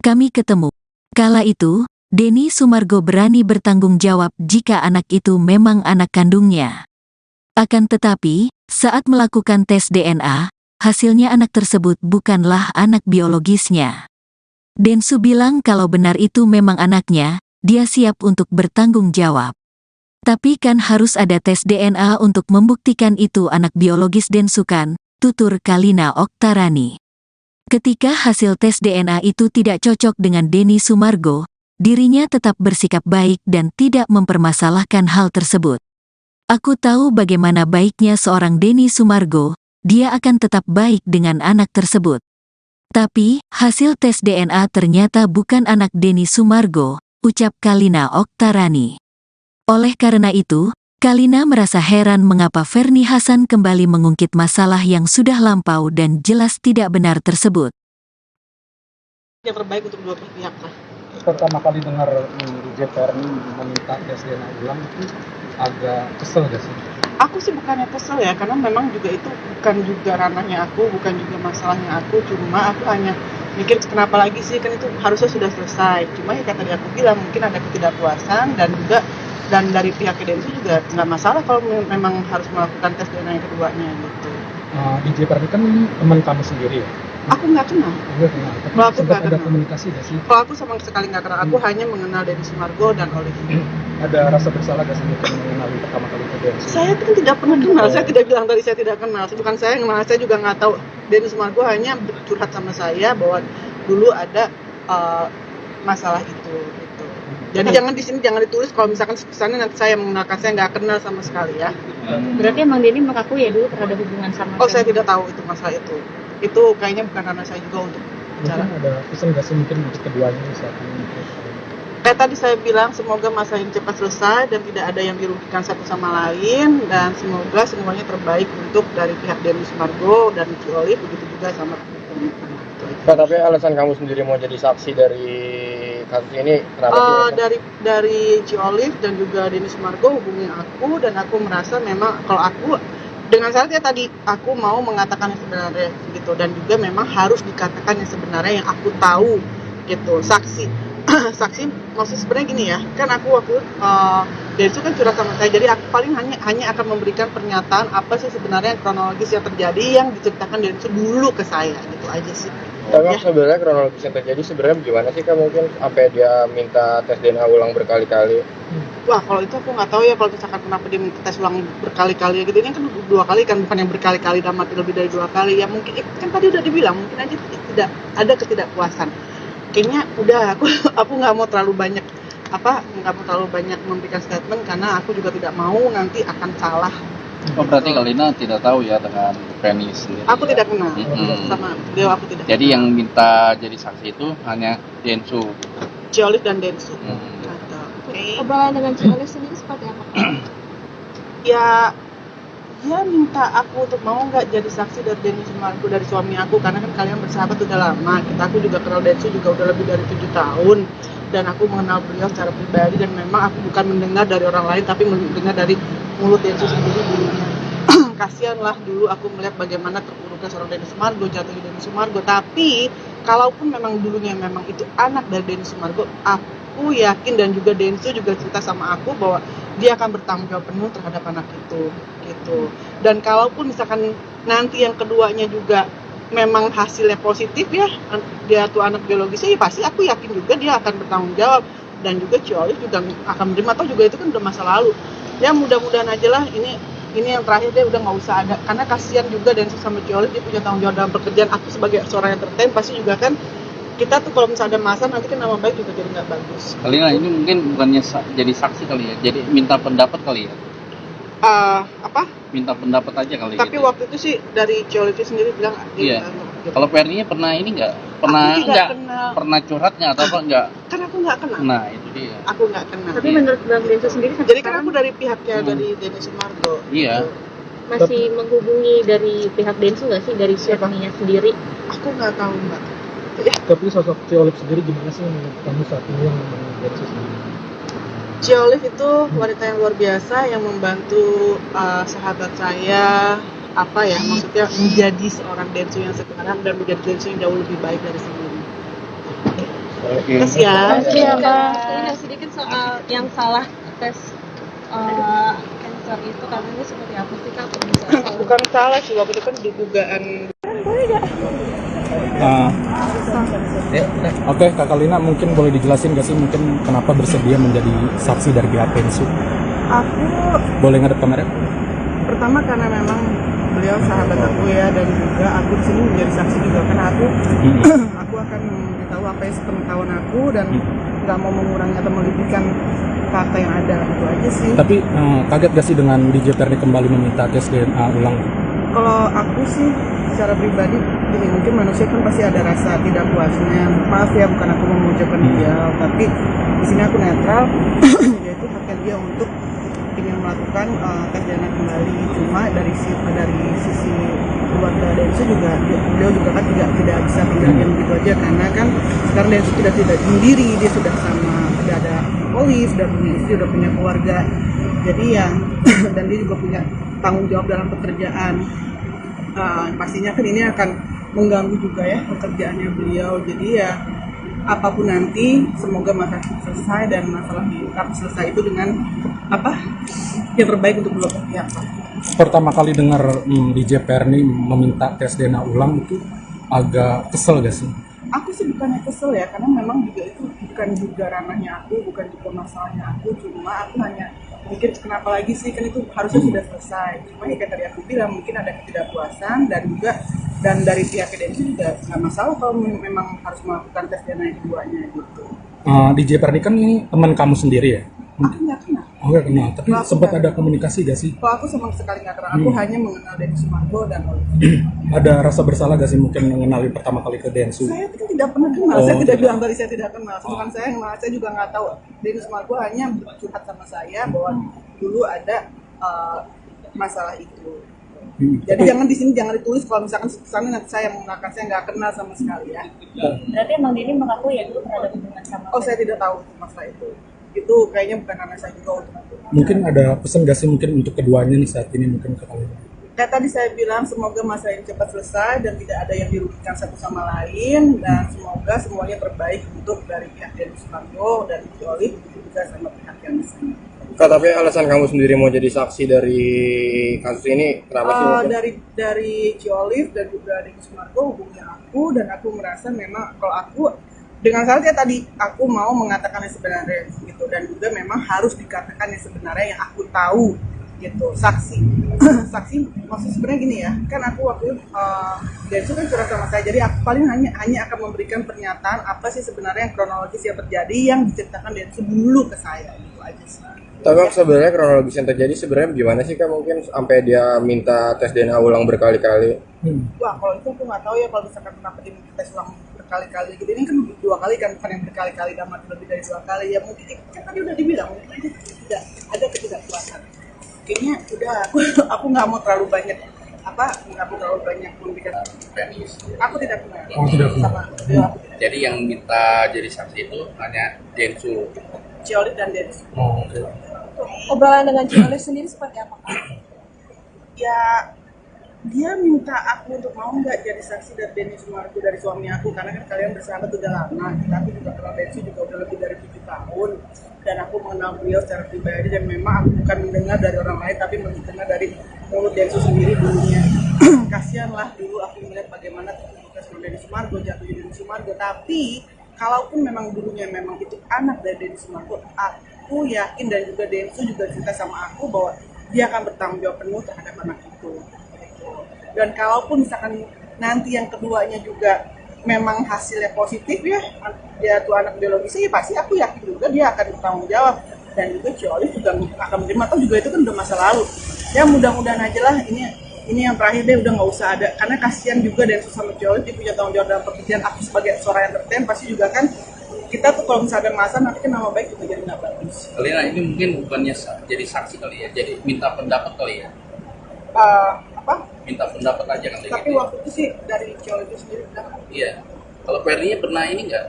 Kami ketemu. Kala itu, Denny Sumargo berani bertanggung jawab jika anak itu memang anak kandungnya. Akan tetapi, saat melakukan tes DNA, hasilnya anak tersebut bukanlah anak biologisnya. Densu bilang kalau benar itu memang anaknya, dia siap untuk bertanggung jawab. Tapi kan harus ada tes DNA untuk membuktikan itu anak biologis Densu kan, tutur Kalina Oktarani. Ketika hasil tes DNA itu tidak cocok dengan Denny Sumargo, dirinya tetap bersikap baik dan tidak mempermasalahkan hal tersebut. Aku tahu bagaimana baiknya seorang Denny Sumargo, dia akan tetap baik dengan anak tersebut. Tapi, hasil tes DNA ternyata bukan anak Denny Sumargo, ucap Kalina Oktarani. Oleh karena itu, Kalina merasa heran mengapa Ferni Hasan kembali mengungkit masalah yang sudah lampau dan jelas tidak benar tersebut. Yang terbaik untuk dua pihak lah. Pertama kali dengar reject Ferni meminta tes DNA ulang itu agak kesel gak sih? Aku sih bukannya kesel ya, karena memang juga itu bukan juga ranahnya aku, bukan juga masalahnya aku, cuma aku hanya mikir kenapa lagi sih, kan itu harusnya sudah selesai. Cuma ya tadi aku bilang mungkin ada ketidakpuasan dan dari pihak Densu juga nggak masalah kalau memang harus melakukan tes DNA yang keduanya gitu. DJ Ferni kan teman kamu sendiri ya? Aku nggak kenal. Enggak kenal. Tapi Kalau aku sempat nggak ada kenal. komunikasi gak sih? Kalau aku sama sekali nggak kenal, aku hanya mengenal Denny Sumargo dan Olive. Ada rasa bersalah gak sih mungkin mengenali pertama kali ke Densu? Saya kan tidak pernah kenal, saya tidak bilang tadi saya tidak kenal. Bukan saya yang kenal, saya juga nggak tahu. Denny Sumargo hanya curhat sama saya bahwa dulu ada masalah itu. Gitu. Jadi jangan di sini jangan ditulis kalau misalkan kesannya nanti saya mengenalkan, saya nggak kenal sama sekali ya. Berarti emang Denny mengakui ya dulu pernah ada hubungan sama Oh saya Ferni? tidak tahu itu masalah itu. Itu kayaknya bukan ranah saya juga untuk bicara. Mungkin ada pesan gak sih mungkin untuk keduanya saat ini? Kayak tadi saya bilang, semoga masalah ini cepat selesai dan tidak ada yang dirugikan satu sama lain, dan semoga semuanya terbaik untuk dari pihak Denny Sumargo dan Ci Olive, begitu juga sama Pak, tapi alasan kamu sendiri mau jadi saksi dari kasus ini kenapa sih? dari Ci Olive dan juga Denny Sumargo hubungi aku, dan aku merasa memang kalau aku dengan syaratnya tadi aku mau mengatakan yang sebenarnya gitu, dan juga memang harus dikatakan yang sebenarnya yang aku tahu gitu. Saksi saksi maksud sebenarnya gini ya, kan aku waktu Densu kan curhat sama saya, jadi aku paling hanya akan memberikan pernyataan apa sih sebenarnya kronologis yang terjadi yang diceritakan Densu dulu ke saya, gitu aja sih. Tapi sebenarnya kronologis yang terjadi sebenarnya gimana sih Kak, mungkin sampai dia minta tes DNA ulang berkali-kali? Wah, kalau itu aku nggak tahu ya, kalau misalkan kenapa dia minta tes ulang berkali-kali gitu. Ini kan 2 kali kan, bukan yang berkali-kali dan mati lebih dari 2 kali ya. Mungkin kan tadi udah dibilang, mungkin aja tidak ada ketidakpuasan. Kayaknya udah aku nggak mau terlalu banyak memberikan statement, karena aku juga tidak mau nanti akan salah. Oh, berarti Kalina tidak tahu ya dengan Ferni sendiri. Aku ya? tidak kenal sama beliau, aku tidak. Jadi yang minta jadi saksi itu hanya Densu. Ci Olive dan Densu. Obrolan dengan Ci Olive sendiri seperti apa? Ya, dia minta aku untuk mau nggak jadi saksi dari Denny Sumargo, dari suami aku, karena kan kalian bersahabat udah lama. Aku juga kenal Densu juga udah lebih dari 7 tahun, dan aku mengenal beliau secara pribadi, dan memang aku bukan mendengar dari orang lain tapi mendengar dari mulut Densu sendiri dulunya. Kasihan lah dulu aku melihat bagaimana terpuruknya seorang Denny Sumargo, jatuhnya Denny Sumargo. Tapi kalaupun memang dulunya memang itu anak dari Denny Sumargo, aku yakin, dan juga Densu juga cerita sama aku bahwa dia akan bertanggung jawab penuh terhadap anak itu gitu. Dan kalaupun misalkan nanti yang keduanya juga memang hasilnya positif ya, dia tuh anak biologisnya, ya pasti aku yakin juga dia akan bertanggung jawab, dan juga Ci Olive juga akan menerima, atau juga itu kan udah masa lalu ya. Mudah-mudahan aja lah ini yang terakhir, dia udah nggak usah ada, karena kasihan juga Densu sama Ci Olive, dia punya tanggung jawab dalam pekerjaan. Aku sebagai seorang entertain pasti juga kan, kita tuh kalau misalnya ada masalah nanti kan nama baik juga jadi nggak bagus. Kalina ini mungkin bukannya jadi saksi kali ya, jadi minta pendapat kali ya. Minta pendapat aja kali. Tapi gitu. waktu itu sih dari Ci Olive sendiri bilang Iya. gitu. Kalau Ferni pernah ini nggak? Pernah curhatnya atau apa nggak? Kan aku nggak kenal. Nah itu dia. Aku nggak kenal. Tapi menurut Bang Densu sendiri sampai Jadi kan sekarang aku dari pihaknya dari Denny Sumargo. Iya. masih menghubungi dari pihak Densu nggak sih, dari suaminya sendiri? Aku nggak tahu mbak. Tapi sosok Ci Olive sendiri gimana sih menurut kamu saat ini yang mengenai Densu sendiri? Ci Olive itu wanita yang luar biasa yang membantu sahabat saya apa ya, maksudnya menjadi seorang Densu yang sekarang dan menjadi Densu yang jauh lebih baik dari sebelumnya. Terus ya, Tanya sedikit soal yang salah tes cancer itu katanya seperti apa sih Kak? Kalau bisa salah. bukan salah sih, waktu itu kan dugaan. Oke, Kakak Lina mungkin boleh dijelasin nggak sih mungkin kenapa bersedia menjadi saksi dari pihak Densu? Aku Boleh ngadep kamera? pertama karena memang beliau sahabat aku ya, dan juga aku di sini menjadi saksi juga karena aku akan memberitahu apa yang sepengetahuan aku dan nggak mau mengurangi atau melebihkan fakta yang ada, itu aja sih. Tapi kaget gak sih dengan DJ Perni kembali meminta tes DNA ulang? Kalau aku sih secara pribadi gini, mungkin manusia kan pasti ada rasa tidak puasnya. Maaf ya, bukan aku memojokkan dia, tapi di sini aku netral. Yaitu haknya dia untuk ingin melakukan tes DNA kembali. Cuma dari sisi keluarga Densu juga, beliau juga kan tidak bisa tinggalkan begitu aja, karena kan sekarang Densu tidak sendiri, dia sudah ada Olive, sudah punya istri, sudah punya keluarga. Jadi ya dan dia juga punya tanggung jawab dalam pekerjaan. Pastinya kan ini akan mengganggu juga ya pekerjaannya beliau. Jadi ya apapun nanti, semoga masalah selesai dan masalah selesai itu dengan apa yang terbaik untuk beliau pihak. Pertama kali dengar DJ Perni meminta tes DNA ulang itu agak kesel gak sih? Aku sih bukannya kesel ya, karena memang juga itu bukan juga ranahnya aku, bukan juga masalahnya aku. Cuma aku hanya mikir kenapa lagi sih, kan itu harusnya sudah selesai. Cuma ya tadi aku bilang mungkin ada ketidakpuasan dan dari pihak Densu juga nggak masalah kalau memang harus melakukan tes DNA yang keduanya gitu. DJ Perni kan ini teman kamu sendiri ya? Aku nggak kenal. Oh nggak kenal, tapi sempat ada komunikasi gak sih? Kalau aku sama sekali nggak kenal, aku hanya mengenal Denny Sumargo dan Olive. Ada rasa bersalah gak sih mungkin mengenali pertama kali ke Densu? Saya kan tidak pernah kenal, saya tidak bilang tadi saya tidak kenal. Sedangkan saya juga nggak tahu. Denny Sumargo hanya curhat sama saya bahwa dulu ada masalah itu. Jadi jangan di sini jangan ditulis kalau misalkan sana nanti saya yang menggunakan, saya nggak kenal sama sekali ya. Berarti emang Denny mengaku ya dulu pernah ada hubungan sama. Oh, saya tidak tahu masalah itu. Itu kayaknya bukan karena saya juga untuk itu. Mungkin ada pesan gak sih mungkin untuk keduanya nih saat ini mungkin ke kalian? Kayak tadi saya bilang, semoga masalah ini cepat selesai dan tidak ada yang dirugikan satu sama lain, dan semoga semuanya terbaik untuk dari pihak Denny Sumargo dan Olive juga sama pihak yang di sini. Kak, tapi alasan kamu sendiri mau jadi saksi dari kasus ini kenapa sih? Dari Olive dan juga Denny Sumargo hubungi aku, dan aku merasa memang kalau aku dengan syaratnya tadi aku mau mengatakan yang sebenarnya gitu, dan juga memang harus dikatakan yang sebenarnya yang aku tahu gitu. Saksi maksud sebenarnya gini ya, kan aku waktu Densu kan curhat sama saya, jadi aku paling hanya akan memberikan pernyataan apa sih sebenarnya yang kronologis yang terjadi yang diceritakan Densu dulu ke saya, itu aja sih. Tapi sebenarnya kronologis yang terjadi sebenarnya gimana sih Kak, mungkin sampai dia minta tes DNA ulang berkali-kali? Wah, kalau itu aku nggak tahu ya, kalau misalkan kenapa dia minta tes ulang berkali-kali gitu. Ini kan 2 kali kan, bukan yang berkali-kali, dan lebih dari 2 kali ya. Mungkin kan tadi udah dibilang mungkin aja tidak ada ketidakpuasan. Kayaknya udah aku nggak mau terlalu banyak memberikan. Aku tidak kenal. Oh, tidak kenal. Sama beliau. Jadi yang minta jadi saksi itu hanya Densu. Olive dan Densu. Oh, oke. Obrolan dengan Olive sendiri seperti apa Kak? Ya dia minta aku untuk mau nggak jadi saksi dari Denny Sumargo, dari suami aku, karena kan kalian bersahabat udah lama. Kita aku juga kenal Densu juga udah lebih dari 7 tahun, dan aku mengenal beliau secara pribadi, dan memang aku bukan mendengar dari orang lain tapi mendengar dari mulut Densu sendiri dulunya. Kasihan lah dulu aku melihat bagaimana tugas Denny Sumargo, jatuhnya Denny Sumargo. Tapi kalaupun memang dulunya memang itu anak dari Denny Sumargo, aku yakin dan juga Densu juga cerita sama aku bahwa dia akan bertanggung jawab penuh terhadap anak itu. Dan kalaupun misalkan nanti yang keduanya juga memang hasilnya positif ya, dia tuh anak biologisnya, ya pasti aku yakin juga dia akan bertanggung jawab, dan juga Olive juga akan menerima. Atau juga itu kan udah masa lalu ya, mudah-mudahan aja lah ini yang terakhir deh, udah nggak usah ada, karena kasihan juga dan sama Olive, dia punya tanggung jawab dalam pekerjaan. Aku sebagai seorang entertain pasti juga kan, kita tuh kalau misalnya ada masalah nanti kan nama baik juga jadi nggak bagus. Lina, ini mungkin bukannya jadi saksi kali ya, jadi minta pendapat kali ya? Minta pendapat aja kan? Tapi gitu. waktu itu sih dari Olive sendiri bilang. Iya. Kalau Perninya pernah ini nggak?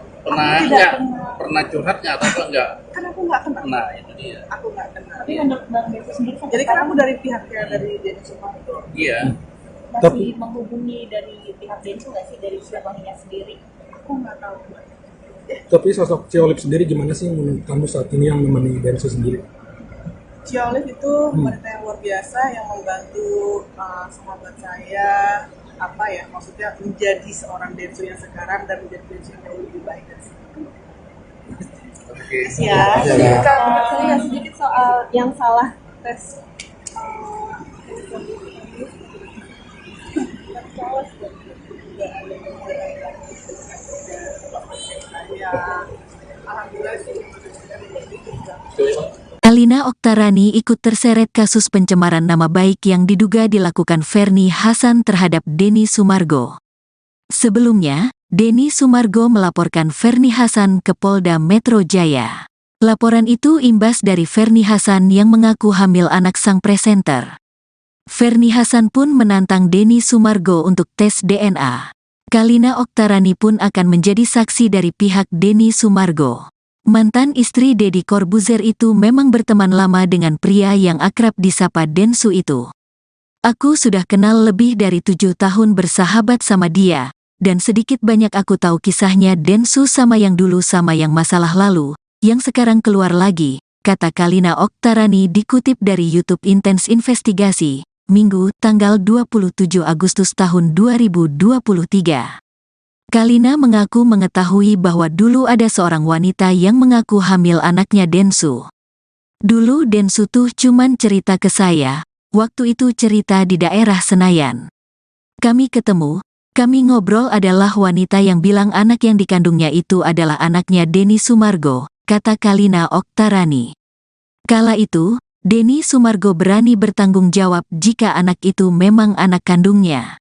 Pernah curhat nggak atau apa nggak? Kan aku nggak kenal. Nah itu dia. Aku nggak kenal. Tapi menurut Bang Densu sendiri Jadi kan aku dari pihaknya dari Denny Sumargo. Iya. masih menghubungi dari pihak Densu nggak sih, dari suaminya sendiri? Aku nggak tahu. Tapi sosok Ciolip sendiri gimana sih menurut kamu saat ini yang menemani Densu sendiri? Ciolif itu wanita yang luar biasa yang membantu sahabat saya maksudnya menjadi seorang Densu yang sekarang dan menjadi Densu yang jauh lebih baik dari sebelumnya. Ya. Saya sedikit soal yang salah tes. Kalina Oktarani ikut terseret kasus pencemaran nama baik yang diduga dilakukan Ferny Hassan terhadap Denny Sumargo. Sebelumnya, Denny Sumargo melaporkan Ferny Hassan ke Polda Metro Jaya. Laporan itu imbas dari Ferny Hassan yang mengaku hamil anak sang presenter. Ferny Hassan pun menantang Denny Sumargo untuk tes DNA. Kalina Oktarani pun akan menjadi saksi dari pihak Denny Sumargo. Mantan istri Deddy Corbuzier itu memang berteman lama dengan pria yang akrab disapa Densu itu. Aku sudah kenal lebih dari 7 tahun bersahabat sama dia, dan sedikit banyak aku tahu kisahnya Densu sama yang dulu sama yang masalah lalu, yang sekarang keluar lagi, kata Kalina Oktarani dikutip dari YouTube Intens Investigasi, Minggu, tanggal 27 Agustus tahun 2023. Kalina mengaku mengetahui bahwa dulu ada seorang wanita yang mengaku hamil anaknya Densu. Dulu Densu tuh cuman cerita ke saya, waktu itu cerita di daerah Senayan. Kami ketemu, kami ngobrol adalah wanita yang bilang anak yang dikandungnya itu adalah anaknya Denny Sumargo, kata Kalina Oktarani. Kala itu, Denny Sumargo berani bertanggung jawab jika anak itu memang anak kandungnya.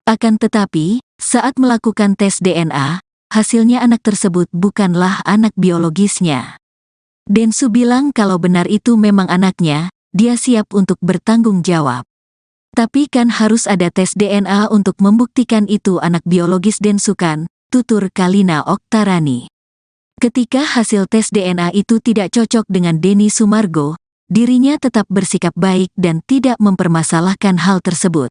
Akan tetapi, saat melakukan tes DNA, hasilnya anak tersebut bukanlah anak biologisnya. Densu bilang kalau benar itu memang anaknya, dia siap untuk bertanggung jawab. Tapi kan harus ada tes DNA untuk membuktikan itu anak biologis Densu kan, tutur Kalina Oktarani. Ketika hasil tes DNA itu tidak cocok dengan Denny Sumargo, dirinya tetap bersikap baik dan tidak mempermasalahkan hal tersebut.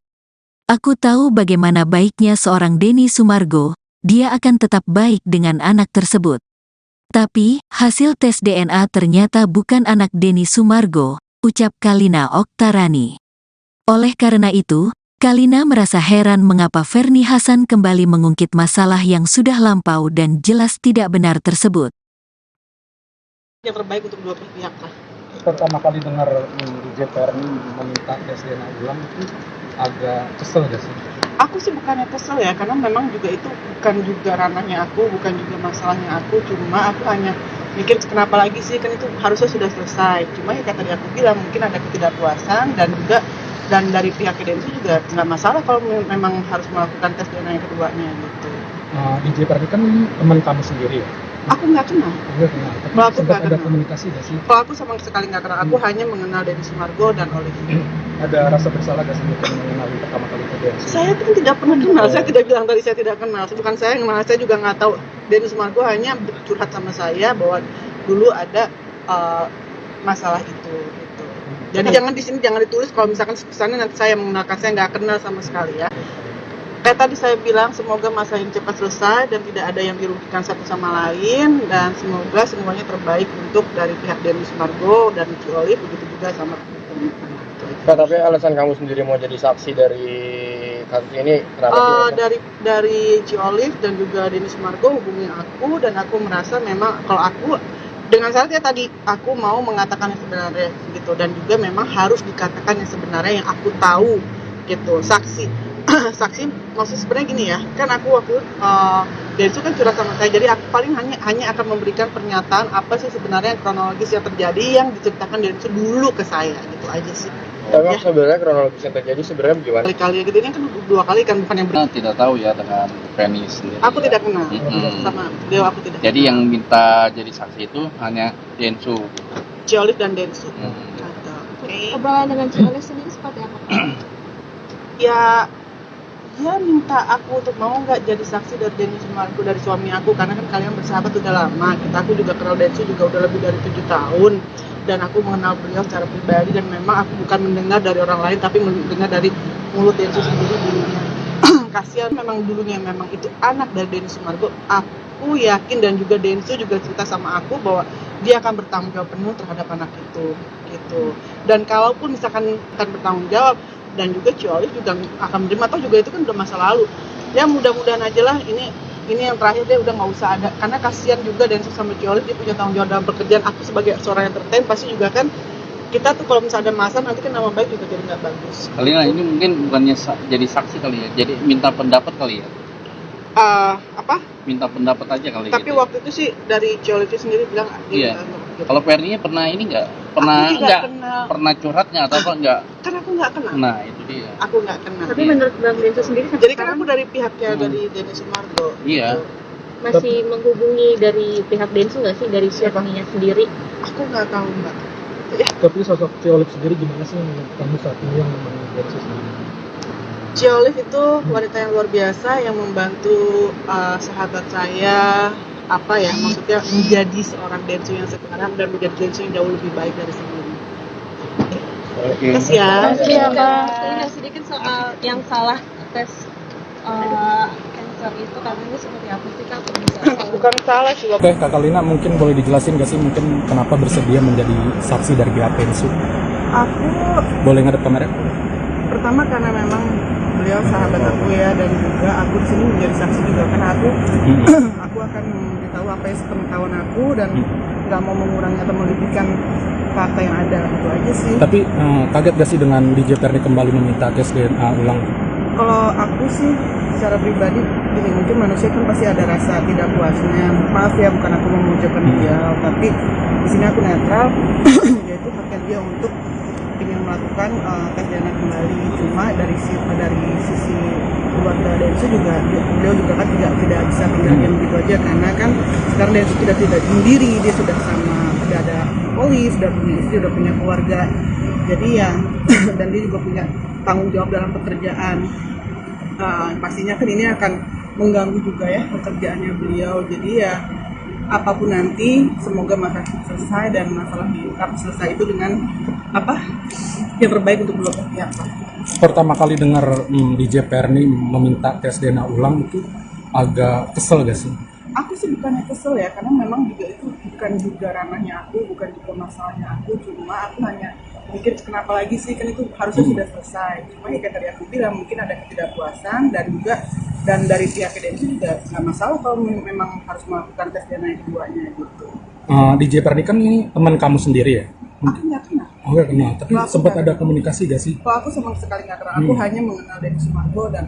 Aku tahu bagaimana baiknya seorang Denny Sumargo, dia akan tetap baik dengan anak tersebut. Tapi, hasil tes DNA ternyata bukan anak Denny Sumargo, ucap Kalina Oktarani. Oleh karena itu, Kalina merasa heran mengapa Ferny Hassan kembali mengungkit masalah yang sudah lampau dan jelas tidak benar tersebut. Yang terbaik untuk dua pihak lah. Pertama kali dengar DJ Ferny meminta tes DNA ulang itu agak kesel gak sih? Aku sih bukannya kesel ya, karena memang juga itu bukan juga ranahnya aku, bukan juga masalahnya aku, cuma aku hanya mikir kenapa lagi sih, kan itu harusnya sudah selesai. Cuma ya tadi aku bilang mungkin ada ketidakpuasan dan juga dari pihak Densu juga nggak masalah kalau memang harus melakukan tes DNA yang keduanya gitu. DJ Ferny kan teman kamu sendiri ya? Aku nggak kenal. Kalau aku sempat ada komunikasi gak sih? Kalau aku sama sekali nggak kenal, aku hanya mengenal Denny Sumargo dan Olive. Ada rasa bersalah gak sih mengenal pertama kali ke Densu? Saya kan tidak pernah kenal, saya tidak bilang tadi saya tidak kenal. Bukan saya yang kenal, saya juga nggak tahu. Denny Sumargo hanya curhat sama saya bahwa dulu ada masalah itu. Gitu. Jadi jangan di sini jangan ditulis kalau misalkan kesannya nanti saya mengenalkan, saya nggak kenal sama sekali ya. Kayak tadi saya bilang, semoga masalah ini cepat selesai dan tidak ada yang dirugikan satu sama lain, dan semoga semuanya terbaik untuk dari pihak Denny Sumargo dan Ciolif, begitu juga sama Kak, tapi alasan kamu sendiri mau jadi saksi dari kasus ini kenapa sih? Dari Ciolif dan juga Denny Sumargo hubungi aku, dan aku merasa memang kalau aku dengan syarat ya tadi aku mau mengatakan yang sebenarnya gitu, dan juga memang harus dikatakan yang sebenarnya yang aku tahu gitu. Saksi maksud sebenarnya gini ya, kan aku waktu Densu kan curhat sama saya, jadi aku paling hanya akan memberikan pernyataan apa sih sebenarnya kronologis yang terjadi yang diceritakan Densu dulu ke saya, gitu aja sih. Tapi sebenarnya kronologis yang terjadi sebenarnya gimana? Kali-kali gitu, ini kan 2 kali kan, bukan yang Tidak tahu ya dengan Ferny sendiri. Aku tidak kenal sama beliau, aku tidak. Jadi yang minta jadi saksi itu hanya Densu. Ciolif dan Densu. Obrolan dengan Ciolif sendiri seperti apa? Ya, dia minta aku untuk mau nggak jadi saksi dari Denny Sumargo, dari suami aku, karena kan kalian bersahabat udah lama. Aku juga kenal Densu juga udah lebih dari 7 tahun, dan aku mengenal beliau secara pribadi, dan memang aku bukan mendengar dari orang lain tapi mendengar dari mulut Densu sendiri dulunya. Kasihan memang dulunya memang itu anak dari Denny Sumargo. Aku yakin dan juga Densu juga cerita sama aku bahwa dia akan bertanggung jawab penuh terhadap anak itu gitu. Dan kalaupun misalkan akan bertanggung jawab dan juga Cio juga akan menerima, atau juga itu kan udah masa lalu. Ya mudah-mudahan aja lah ini yang terakhir dia udah nggak usah ada, karena kasihan juga Densu sama Cio dia punya tanggung jawab dalam pekerjaan. Aku sebagai seorang entertain pasti juga kan, kita tuh kalau misalnya ada masalah nanti kan nama baik juga jadi nggak bagus. Kalina ini mungkin bukannya jadi saksi kali ya, jadi minta pendapat kali ya. Minta pendapat aja kali. Tapi gitu. waktu itu sih dari Cio sendiri bilang Iya. Gitu. Kalau Fernie pernah ini nggak? Pernah curhat nggak atau apa nggak? Kan aku nggak kenal. Nah itu dia. Aku nggak kenal. Tapi menurut Bang Densu sendiri sampai Jadi kan aku dari pihaknya dari Denny Sumargo. Iya. masih menghubungi dari pihak Densu nggak sih, dari suaminya sendiri? Aku nggak tahu mbak. Tapi sosok Cio sendiri gimana sih menurut kamu saat ini yang memang Densu sendiri? Cio itu wanita yang luar biasa yang membantu sahabat saya maksudnya menjadi seorang Densu yang sekarang dan menjadi Densu yang jauh lebih baik dari sebelumnya. Oke. Kasih ya. Tanya sedikit soal yang salah tes cancer itu, katanya seperti apa sih Kak? Bukan salah sih. Oke, Kak Kalina mungkin boleh dijelasin nggak sih mungkin kenapa bersedia menjadi saksi dari pihak Densu? Aku Boleh ngadep kamera? pertama karena memang beliau sahabat aku ya, dan juga aku di sini menjadi saksi juga karena aku akan memberitahu apa yang sepengetahuan aku dan nggak mau mengurangi atau melebihkan fakta yang ada, itu aja sih. Tapi kaget gak sih dengan DJ Perni kembali meminta tes DNA ulang? Kalau aku sih secara pribadi, jadi mungkin manusia kan pasti ada rasa tidak puasnya. Maaf ya, bukan aku memojokkan dia, tapi di sini aku netral, yaitu haknya dia untuk ingin melakukan tes DNA kembali. Cuma dari sisi keluarga Densu juga, beliau juga kan tidak bisa tinggal diam gitu aja, karena kan sekarang Densu tidak sendiri, dia sudah ada Olive, sudah punya istri, sudah punya keluarga. Jadi ya, dan dia juga punya tanggung jawab dalam pekerjaan. Pastinya kan ini akan mengganggu juga ya pekerjaannya beliau. Jadi ya apapun nanti, semoga masalah selesai dan masalah diungkap selesai itu dengan yang terbaik untuk beliau. Ya. Pertama kali dengar DJ Perni meminta tes DNA ulang itu agak kesel gak sih? Aku sih bukannya kesel ya, karena memang juga itu bukan juga ranahnya aku, bukan juga masalahnya aku. Cuma aku hanya mikir kenapa lagi sih, kan itu harusnya sudah selesai. Cuma ya kayak tadi aku bilang, mungkin ada ketidakpuasan dan dari pihak Densu juga nggak masalah kalau memang harus melakukan tes DNA yang keduanya gitu. DJ Perni kan ini teman kamu sendiri ya? Aku nggak kenal. Oh nggak kenal, tapi sempat ada komunikasi gak sih? Kalau aku sama sekali nggak kenal, aku hanya mengenal Denny Sumargo dan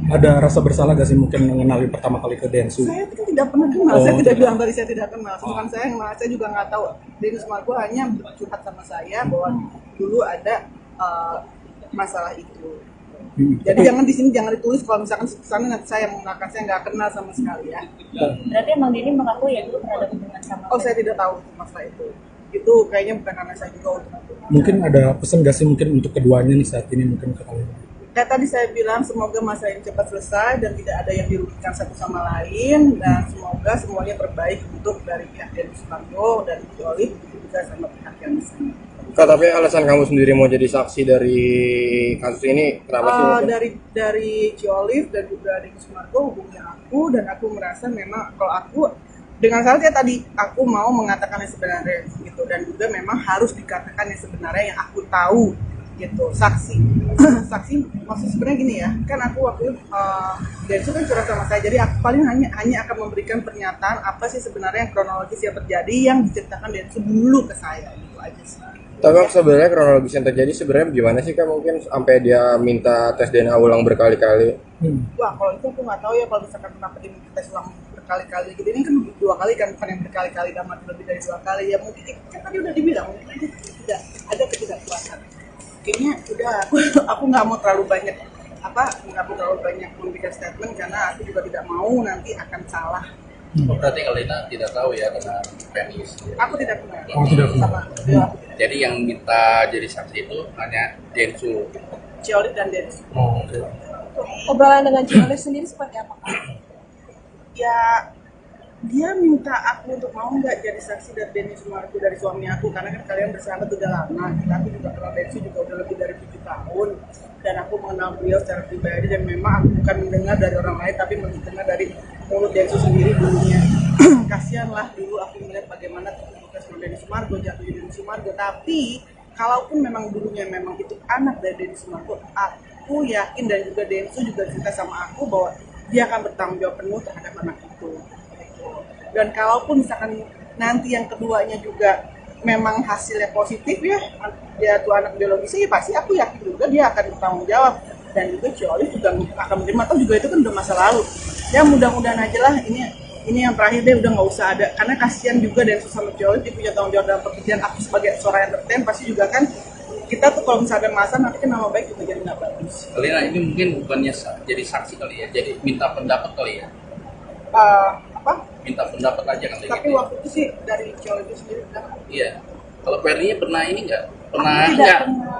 Ada rasa bersalah gak sih mungkin mengenali pertama kali ke Densu? saya kan tidak pernah kenal, saya tidak bilang tadi saya tidak kenal. Sedangkan saya juga nggak tahu. Denny Sumargo hanya curhat sama saya bahwa dulu ada masalah itu. Jadi jangan ditulis kalau misalkan sana nanti saya mengatakan saya nggak kenal sama sekali ya. Berarti emang Denny mengaku ya dulu pernah ada hubungan sama? Oh, saya tidak tahu masalah itu. Itu kayaknya bukan anak saya juga untuk itu. Mungkin ada pesan gak sih mungkin untuk keduanya nih saat ini mungkin ke kalian? Kayak tadi saya bilang, semoga masa ini cepat selesai dan tidak ada yang dirugikan satu sama lain, dan semoga semuanya terbaik untuk dari pihak Denny Sumargo dan Olive juga sama pihak yang di sini. Kak, tapi alasan kamu sendiri mau jadi saksi dari kasus ini kenapa sih? Dari Olive dan juga Denny Sumargo hubungi aku, dan aku merasa memang kalau aku dengan syaratnya tadi aku mau mengatakan yang sebenarnya gitu, dan juga memang harus dikatakan yang sebenarnya yang aku tahu gitu. Saksi maksud sebenarnya gini ya, kan aku waktu Densu kan curhat sama saya, jadi aku paling hanya akan memberikan pernyataan apa sih sebenarnya yang kronologis yang terjadi yang diceritakan Densu dulu ke saya, gitu aja sih. Tapi sebenarnya kronologis yang terjadi sebenarnya gimana sih Kak, mungkin sampai dia minta tes DNA ulang berkali-kali? Wah, kalau itu aku nggak tahu ya, kalau misalkan kenapa dia minta tes ulang berkali-kali gitu. Ini kan 2 kali kan, bukan yang berkali-kali, dan lebih dari 2 kali ya. Mungkin kan tadi udah dibilang, mungkin aja tidak ada ketidakpuasan. Kayaknya udah aku nggak mau terlalu banyak memberikan statement, karena aku juga tidak mau nanti akan salah. Berarti Kalina tidak tahu ya tentang Fernie. Aku tidak kenal. Oh, tidak kenal. Sama beliau. Jadi yang minta jadi saksi itu hanya Densu. Cio dan Dennis. Oh, oke. Obrolan dengan Cio sendiri seperti apa Kak? Ya Dia minta aku untuk mau nggak jadi saksi dari Denny Sumargo, dari suami aku, karena kan kalian bersahabat udah lama. Tapi juga kenal Denny juga udah lebih dari 7 tahun, dan aku mengenal beliau secara pribadi, dan memang aku bukan mendengar dari orang lain tapi mendengar dari mulut Densu sendiri dulunya. Kasihan lah dulu aku melihat bagaimana tugas Denny Sumargo, jatuhnya Denny Sumargo. Tapi kalaupun memang dulunya memang itu anak dari Denny Sumargo, aku yakin dan juga Densu juga cerita sama aku bahwa dia akan bertanggung jawab penuh terhadap anak itu. Dan kalaupun misalkan nanti yang keduanya juga memang hasilnya positif ya, dia tuh anak biologisnya, ya pasti aku yakin juga dia akan bertanggung jawab, dan juga Ciolis juga akan menerima, atau juga itu kan udah masa lalu. Ya mudah-mudahan aja lah, ini yang terakhir deh, udah nggak usah ada, karena kasihan juga dan sama Ciolis, dia punya tanggung jawab dalam pekerjaan. Aku sebagai seorang entertain pasti juga kan, kita tuh kalau misalnya ada masalah nanti kan nama baik juga jadi nggak bagus. Lina, ini mungkin bukannya jadi saksi kali ya, jadi minta pendapat kali ya? Minta pendapat aja kan? Tapi gitu. waktu itu sih dari Ciolis sendiri bilang. Iya. Kalau Fernie pernah ini nggak?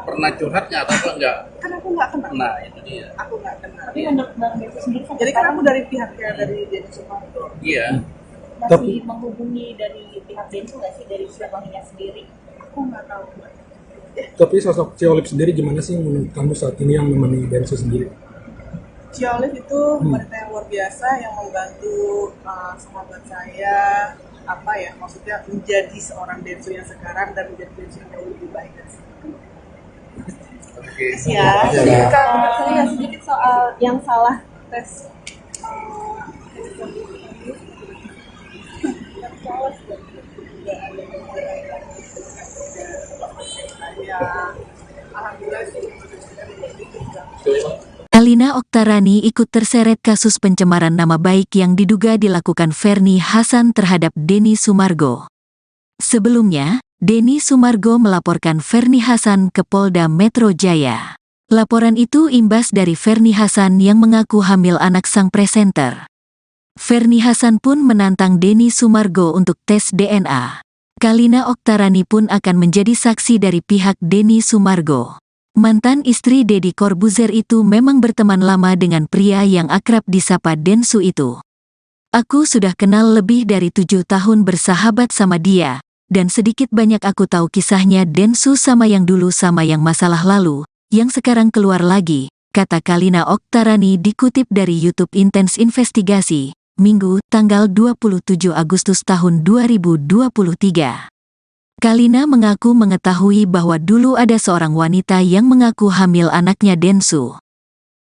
Pernah curhat nggak atau apa nggak? Kan aku nggak kenal. Nah itu dia. Aku nggak kenal. Tapi menurut Bang Densu sendiri sampai Jadi kan sekarang aku dari pihaknya dari Denny Sumargo. Iya. masih menghubungi dari pihak Densu nggak sih, dari suaminya sendiri? Aku nggak tahu. Tapi sosok Ciolip sendiri gimana sih menurut kamu saat ini yang menemani Densu sendiri? Ciolis itu wanita yang luar biasa yang membantu sahabat saya, apa ya, maksudnya menjadi seorang Densu yang sekarang dan menjadi Densu yang jauh lebih baik dari sekarang. Oke. Ya, Saya sedikit soal yang salah tes. Alhamdulillah sih. Kalina Oktarani ikut terseret kasus pencemaran nama baik yang diduga dilakukan Fernie Hassan terhadap Denny Sumargo. Sebelumnya, Denny Sumargo melaporkan Fernie Hassan ke Polda Metro Jaya. Laporan itu imbas dari Fernie Hassan yang mengaku hamil anak sang presenter. Fernie Hassan pun menantang Denny Sumargo untuk tes DNA. Kalina Oktarani pun akan menjadi saksi dari pihak Denny Sumargo. Mantan istri Deddy Corbuzier itu memang berteman lama dengan pria yang akrab disapa Densu itu. Aku sudah kenal lebih dari 7 tahun bersahabat sama dia, dan sedikit banyak aku tahu kisahnya Densu sama yang dulu sama yang masalah lalu, yang sekarang keluar lagi, kata Kalina Oktarani dikutip dari YouTube Intens Investigasi, Minggu, tanggal 27 Agustus tahun 2023. Kalina mengaku mengetahui bahwa dulu ada seorang wanita yang mengaku hamil anaknya Densu.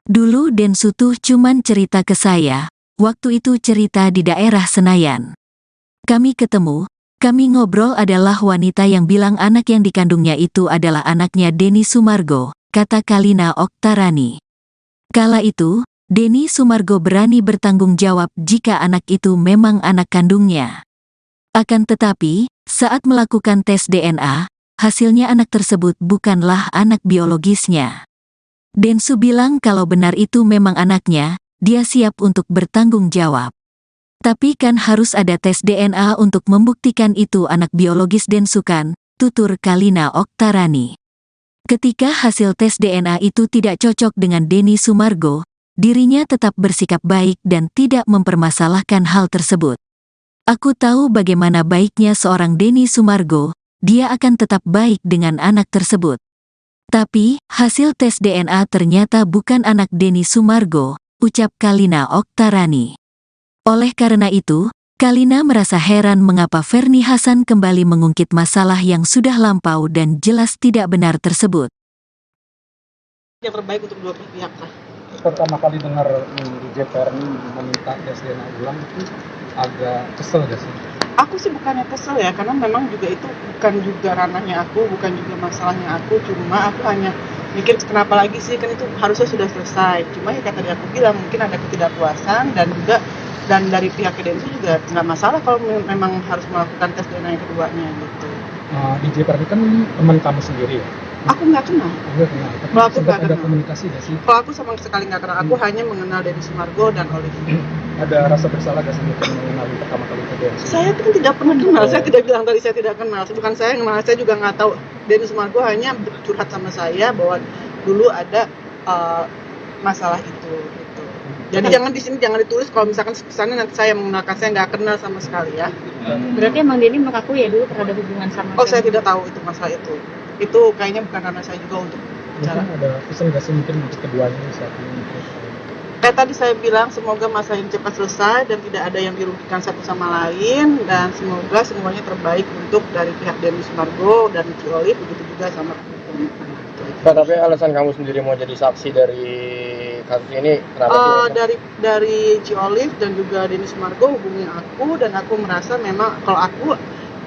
Dulu Densu tuh cuman cerita ke saya, waktu itu cerita di daerah Senayan. Kami ketemu, kami ngobrol, adalah wanita yang bilang anak yang dikandungnya itu adalah anaknya Denny Sumargo, kata Kalina Oktarani. Kala itu, Denny Sumargo berani bertanggung jawab jika anak itu memang anak kandungnya. Akan tetapi, saat melakukan tes DNA, hasilnya anak tersebut bukanlah anak biologisnya. Densu bilang kalau benar itu memang anaknya, dia siap untuk bertanggung jawab. Tapi kan harus ada tes DNA untuk membuktikan itu anak biologis Densu kan, tutur Kalina Oktarani. Ketika hasil tes DNA itu tidak cocok dengan Denny Sumargo, dirinya tetap bersikap baik dan tidak mempermasalahkan hal tersebut. Aku tahu bagaimana baiknya seorang Denny Sumargo, dia akan tetap baik dengan anak tersebut. Tapi, hasil tes DNA ternyata bukan anak Denny Sumargo, ucap Kalina Oktarani. Oleh karena itu, Kalina merasa heran mengapa Fernie Hassan kembali mengungkit masalah yang sudah lampau dan jelas tidak benar tersebut. Yang terbaik untuk dua pihak lah. Pertama kali dengar DJ Fernie meminta tes DNA ulang itu agak kesel gak sih? Aku sih bukannya kesel ya, karena memang juga itu bukan juga ranahnya aku, bukan juga masalahnya aku, cuma aku hanya mikir kenapa lagi sih, kan itu harusnya sudah selesai. Cuma ya kata dia, aku bilang mungkin ada ketidakpuasan dan juga dan dari pihak Densu juga nggak masalah kalau memang harus melakukan tes DNA yang keduanya gitu. DJ Fernie kan teman kamu sendiri ya? Aku nggak kenal. Enggak kenal, tapi Kalau aku sempat nggak ada kenal. komunikasi gak sih? Kalau aku sama sekali nggak kenal, aku hanya mengenal Denny Sumargo dan Olive. Ada rasa bersalah gak sih untuk mengenali pertama kali ke Densu? Saya kan tidak pernah kenal, saya tidak bilang tadi saya tidak kenal. Bukan saya yang kenal, saya juga nggak tahu. Denny Sumargo hanya curhat sama saya bahwa dulu ada masalah itu. Gitu. Jadi jangan di sini jangan ditulis kalau misalkan kesannya nanti saya mengenalkan, saya nggak kenal sama sekali ya. Berarti emang Denny mengaku ya dulu pernah ada hubungan sama Oh, Fernie? saya tidak tahu itu masalah itu. Itu kayaknya bukan ranah saya juga untuk bicara. Mungkin ada pesan nggak sih mungkin untuk keduanya saat ini? Kayak tadi saya bilang, semoga masa ini cepat selesai dan tidak ada yang dirugikan satu sama lain, dan semoga semuanya terbaik untuk dari pihak Denny Sumargo dan Ci Olive, begitu juga sama Pak, tapi alasan kamu sendiri mau jadi saksi dari kasus ini kenapa sih? dari Ci Olive dan juga Denny Sumargo hubungi aku, dan aku merasa memang kalau aku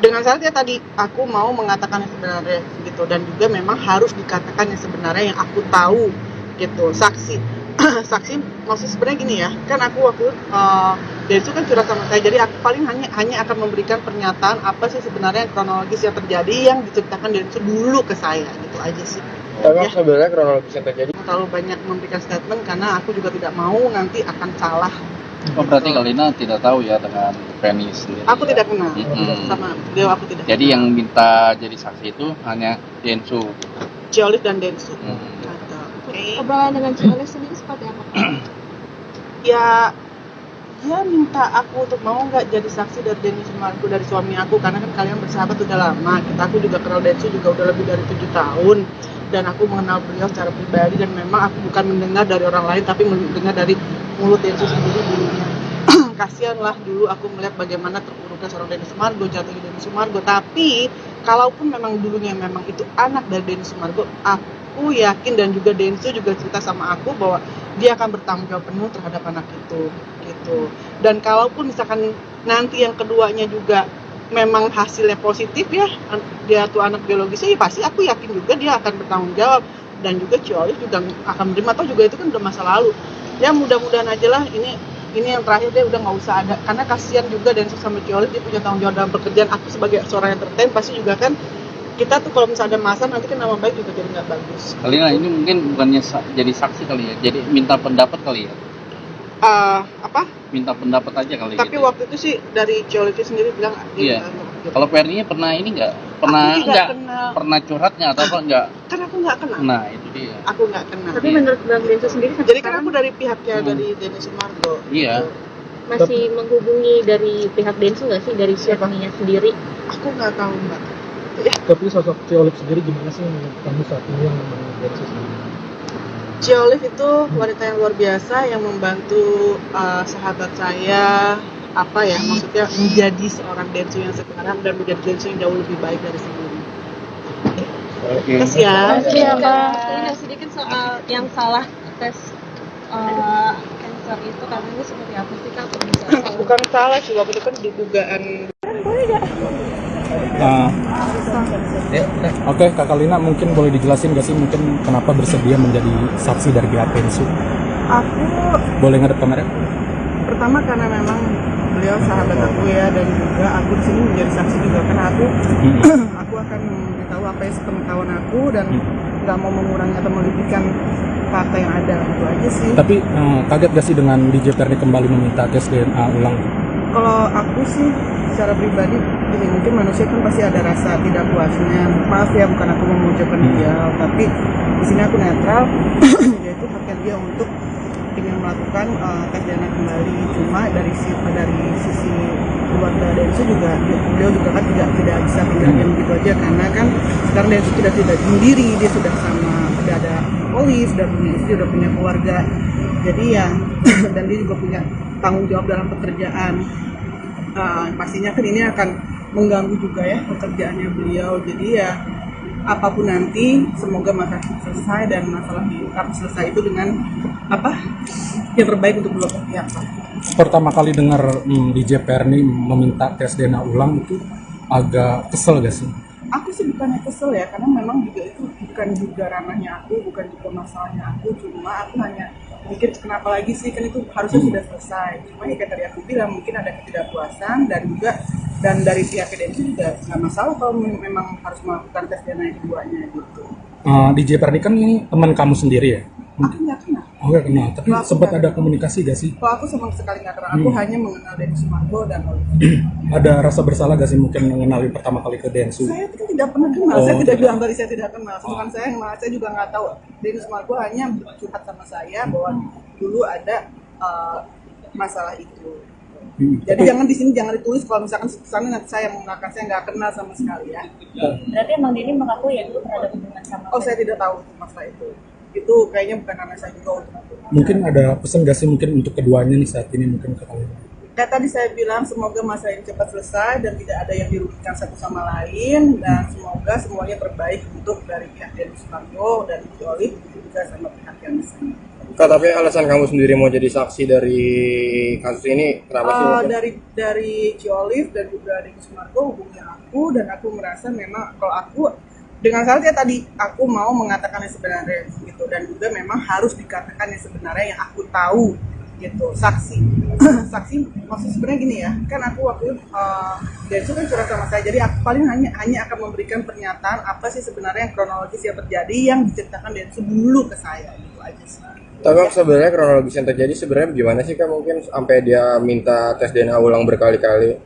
dengan syarat ya tadi aku mau mengatakan yang sebenarnya gitu, dan juga memang harus dikatakan yang sebenarnya yang aku tahu gitu. Saksi saksi maksud sebenarnya gini ya, kan aku waktu Densu kan curhat sama saya, jadi aku paling hanya akan memberikan pernyataan apa sih sebenarnya kronologis yang terjadi yang diceritakan Densu dulu ke saya, gitu aja sih. Tapi sebenarnya kronologis yang terjadi Terlalu banyak memberikan statement karena aku juga tidak mau nanti akan salah. Oh, berarti Kalina tidak tahu ya dengan Fernie sendiri. Aku ya? tidak kenal Mm-mm. sama beliau, aku tidak Jadi kenal. yang minta jadi saksi itu hanya Densu. Ci Olive dan Densu. Hmm. Oke. Obrolan dengan Ci Olive sendiri seperti apa? Ya dia minta aku untuk mau nggak jadi saksi dari Denny Sumargo, dari suami aku, karena kan kalian bersahabat udah lama. Aku juga kenal Densu juga udah lebih dari 7 tahun, dan aku mengenal beliau secara pribadi, dan memang aku bukan mendengar dari orang lain tapi mendengar dari mulut Densu sendiri dulunya. Kasihan lah dulu aku melihat bagaimana terpuruknya seorang Denny Sumargo, jatuhnya Denny Sumargo. Tapi kalaupun memang dulunya memang itu anak dari Denny Sumargo, aku yakin, dan juga Densu juga cerita sama aku bahwa dia akan bertanggung jawab penuh terhadap anak itu gitu. Dan kalaupun misalkan nanti yang keduanya juga memang hasilnya positif ya, dia tuh anak biologisnya, ya pasti aku yakin juga dia akan bertanggung jawab, dan juga Ci Olive juga akan menerima, atau juga itu kan udah masa lalu ya. Mudah-mudahan aja lah ini yang terakhir, dia udah nggak usah ada, karena kasihan juga Densu sama Ci Olive, dia punya tanggung jawab dalam pekerjaan. Aku sebagai seorang entertain pasti juga kan, kita tuh kalau misalnya ada masa nanti kan nama baik juga jadi nggak bagus. Kalina ini mungkin bukannya jadi saksi kali ya, jadi minta pendapat kali ya. Apa? Minta pendapat aja kali. Tapi gitu. waktu itu sih dari Ci Olive sendiri bilang Iya. gitu. Kalau Fernie pernah ini nggak? Aku tidak kenal. Pernah curhatnya atau apa nggak? Kan aku nggak kenal. Nah itu dia. Aku nggak kenal. Tapi menurut Bang Densu sendiri sampai Jadi kan sekarang aku dari pihaknya dari Denny Sumargo. Iya. Gitu. masih menghubungi dari pihak Densu nggak sih, dari Siapa? Fernie sendiri? Aku nggak tahu mbak. Tapi sosok Ci Olive sendiri gimana sih menurut kamu saat ini yang memang Densu sendiri? Ci Olive itu wanita yang luar biasa yang membantu sahabat saya, apa ya, maksudnya menjadi seorang Densu yang sekarang dan menjadi Densu yang jauh lebih baik dari sebelumnya. Oke. Kasih ya. Kalina sedikit soal yang salah tes cancer itu, karena ini seperti apa sih Kak? Bukan salah sih, waktu itu kan dugaan. Oke, Kak Kalina mungkin boleh dijelasin nggak sih mungkin kenapa bersedia menjadi saksi dari pihak Densu? Aku Boleh ngadep kamera? pertama karena memang beliau sahabat aku ya, dan juga aku di sini menjadi saksi juga karena aku akan memberitahu apa yang sepengetahuan aku, dan nggak mau mengurangi atau melebihkan fakta yang ada, itu aja sih. Tapi kaget gak sih dengan DJ Fernie kembali meminta tes DNA ulang? Kalau aku sih secara pribadi, gini, mungkin manusia kan pasti ada rasa tidak puasnya. Maaf ya, bukan aku memojokkan dia, tapi di sini aku netral. Yaitu haknya dia untuk ingin melakukan tes DNA kembali. Cuma dari sisi keluarga Densu juga, beliau juga kan tidak bisa tinggalkan begitu aja, karena kan sekarang Densu tidak sendiri, dia sudah ada Olive, sudah punya istri, sudah punya keluarga. Jadi ya, dan dia juga punya tanggung jawab dalam pekerjaan. Pastinya kan ini akan mengganggu juga ya pekerjaannya beliau. Jadi ya apapun nanti, semoga masalah selesai, dan masalah diungkap selesai itu dengan apa yang terbaik untuk kedua pihak. Pertama kali dengar DJ Fernie meminta tes DNA ulang itu agak kesel gak sih? Aku sih bukannya kesel ya, karena memang juga itu bukan juga ranahnya aku, bukan juga masalahnya aku. Cuma aku hanya mikir kenapa lagi sih, kan itu harusnya sudah selesai. Cuma ya kayak tadi aku bilang, mungkin ada ketidakpuasan, dan dari pihak Densu juga nggak masalah kalau memang harus melakukan tes DNA keduanya gitu. DJ Fernie kan ini teman kamu sendiri ya? Aku nggak kenal. Oh nggak kenal, tapi Aku sempat nggak ada kenal. komunikasi gak sih? Kalau aku sama sekali nggak kenal, aku hanya mengenal Denny Sumargo dan Olive. Ada rasa bersalah gak sih mungkin mengenali pertama kali ke Densu? Saya kan tidak pernah kenal, Oh, saya tidak tidak. bilang tadi saya tidak kenal. Sedangkan saya juga nggak tahu. Denny Sumargo hanya curhat sama saya bahwa dulu ada masalah itu. Jadi jangan di sini jangan ditulis kalau misalkan sana nanti saya mengatakan saya nggak kenal sama sekali ya. Berarti emang Denny mengaku ya dulu pernah ada hubungan sama. Oh saya tidak tahu masalah itu. Itu kayaknya bukan anak saya juga untuk itu. Mungkin ada pesan gak sih mungkin untuk keduanya nih saat ini mungkin ke kalian? Kayak tadi saya bilang semoga masalah ini cepat selesai dan tidak ada yang dirugikan satu sama lain dan semoga semuanya terbaik untuk dari pihak Denny Sumargo dan Olive juga sama pihak yang di sini. Kak, tapi alasan kamu sendiri mau jadi saksi dari kasus ini kenapa sih? Dari Olive dan juga Denny Sumargo hubungi aku dan aku merasa memang kalau aku dengan syaratnya tadi aku mau mengatakan yang sebenarnya gitu dan juga memang harus dikatakan yang sebenarnya yang aku tahu gitu. Saksi maksud sebenarnya gini ya, kan aku waktu Densu kan curhat sama saya, jadi aku paling hanya akan memberikan pernyataan apa sih sebenarnya yang kronologis yang terjadi yang diceritakan Densu dulu ke saya, gitu aja sih. Tapi sebenarnya kronologis yang terjadi sebenarnya gimana sih Kak? Mungkin sampai dia minta tes DNA ulang berkali-kali.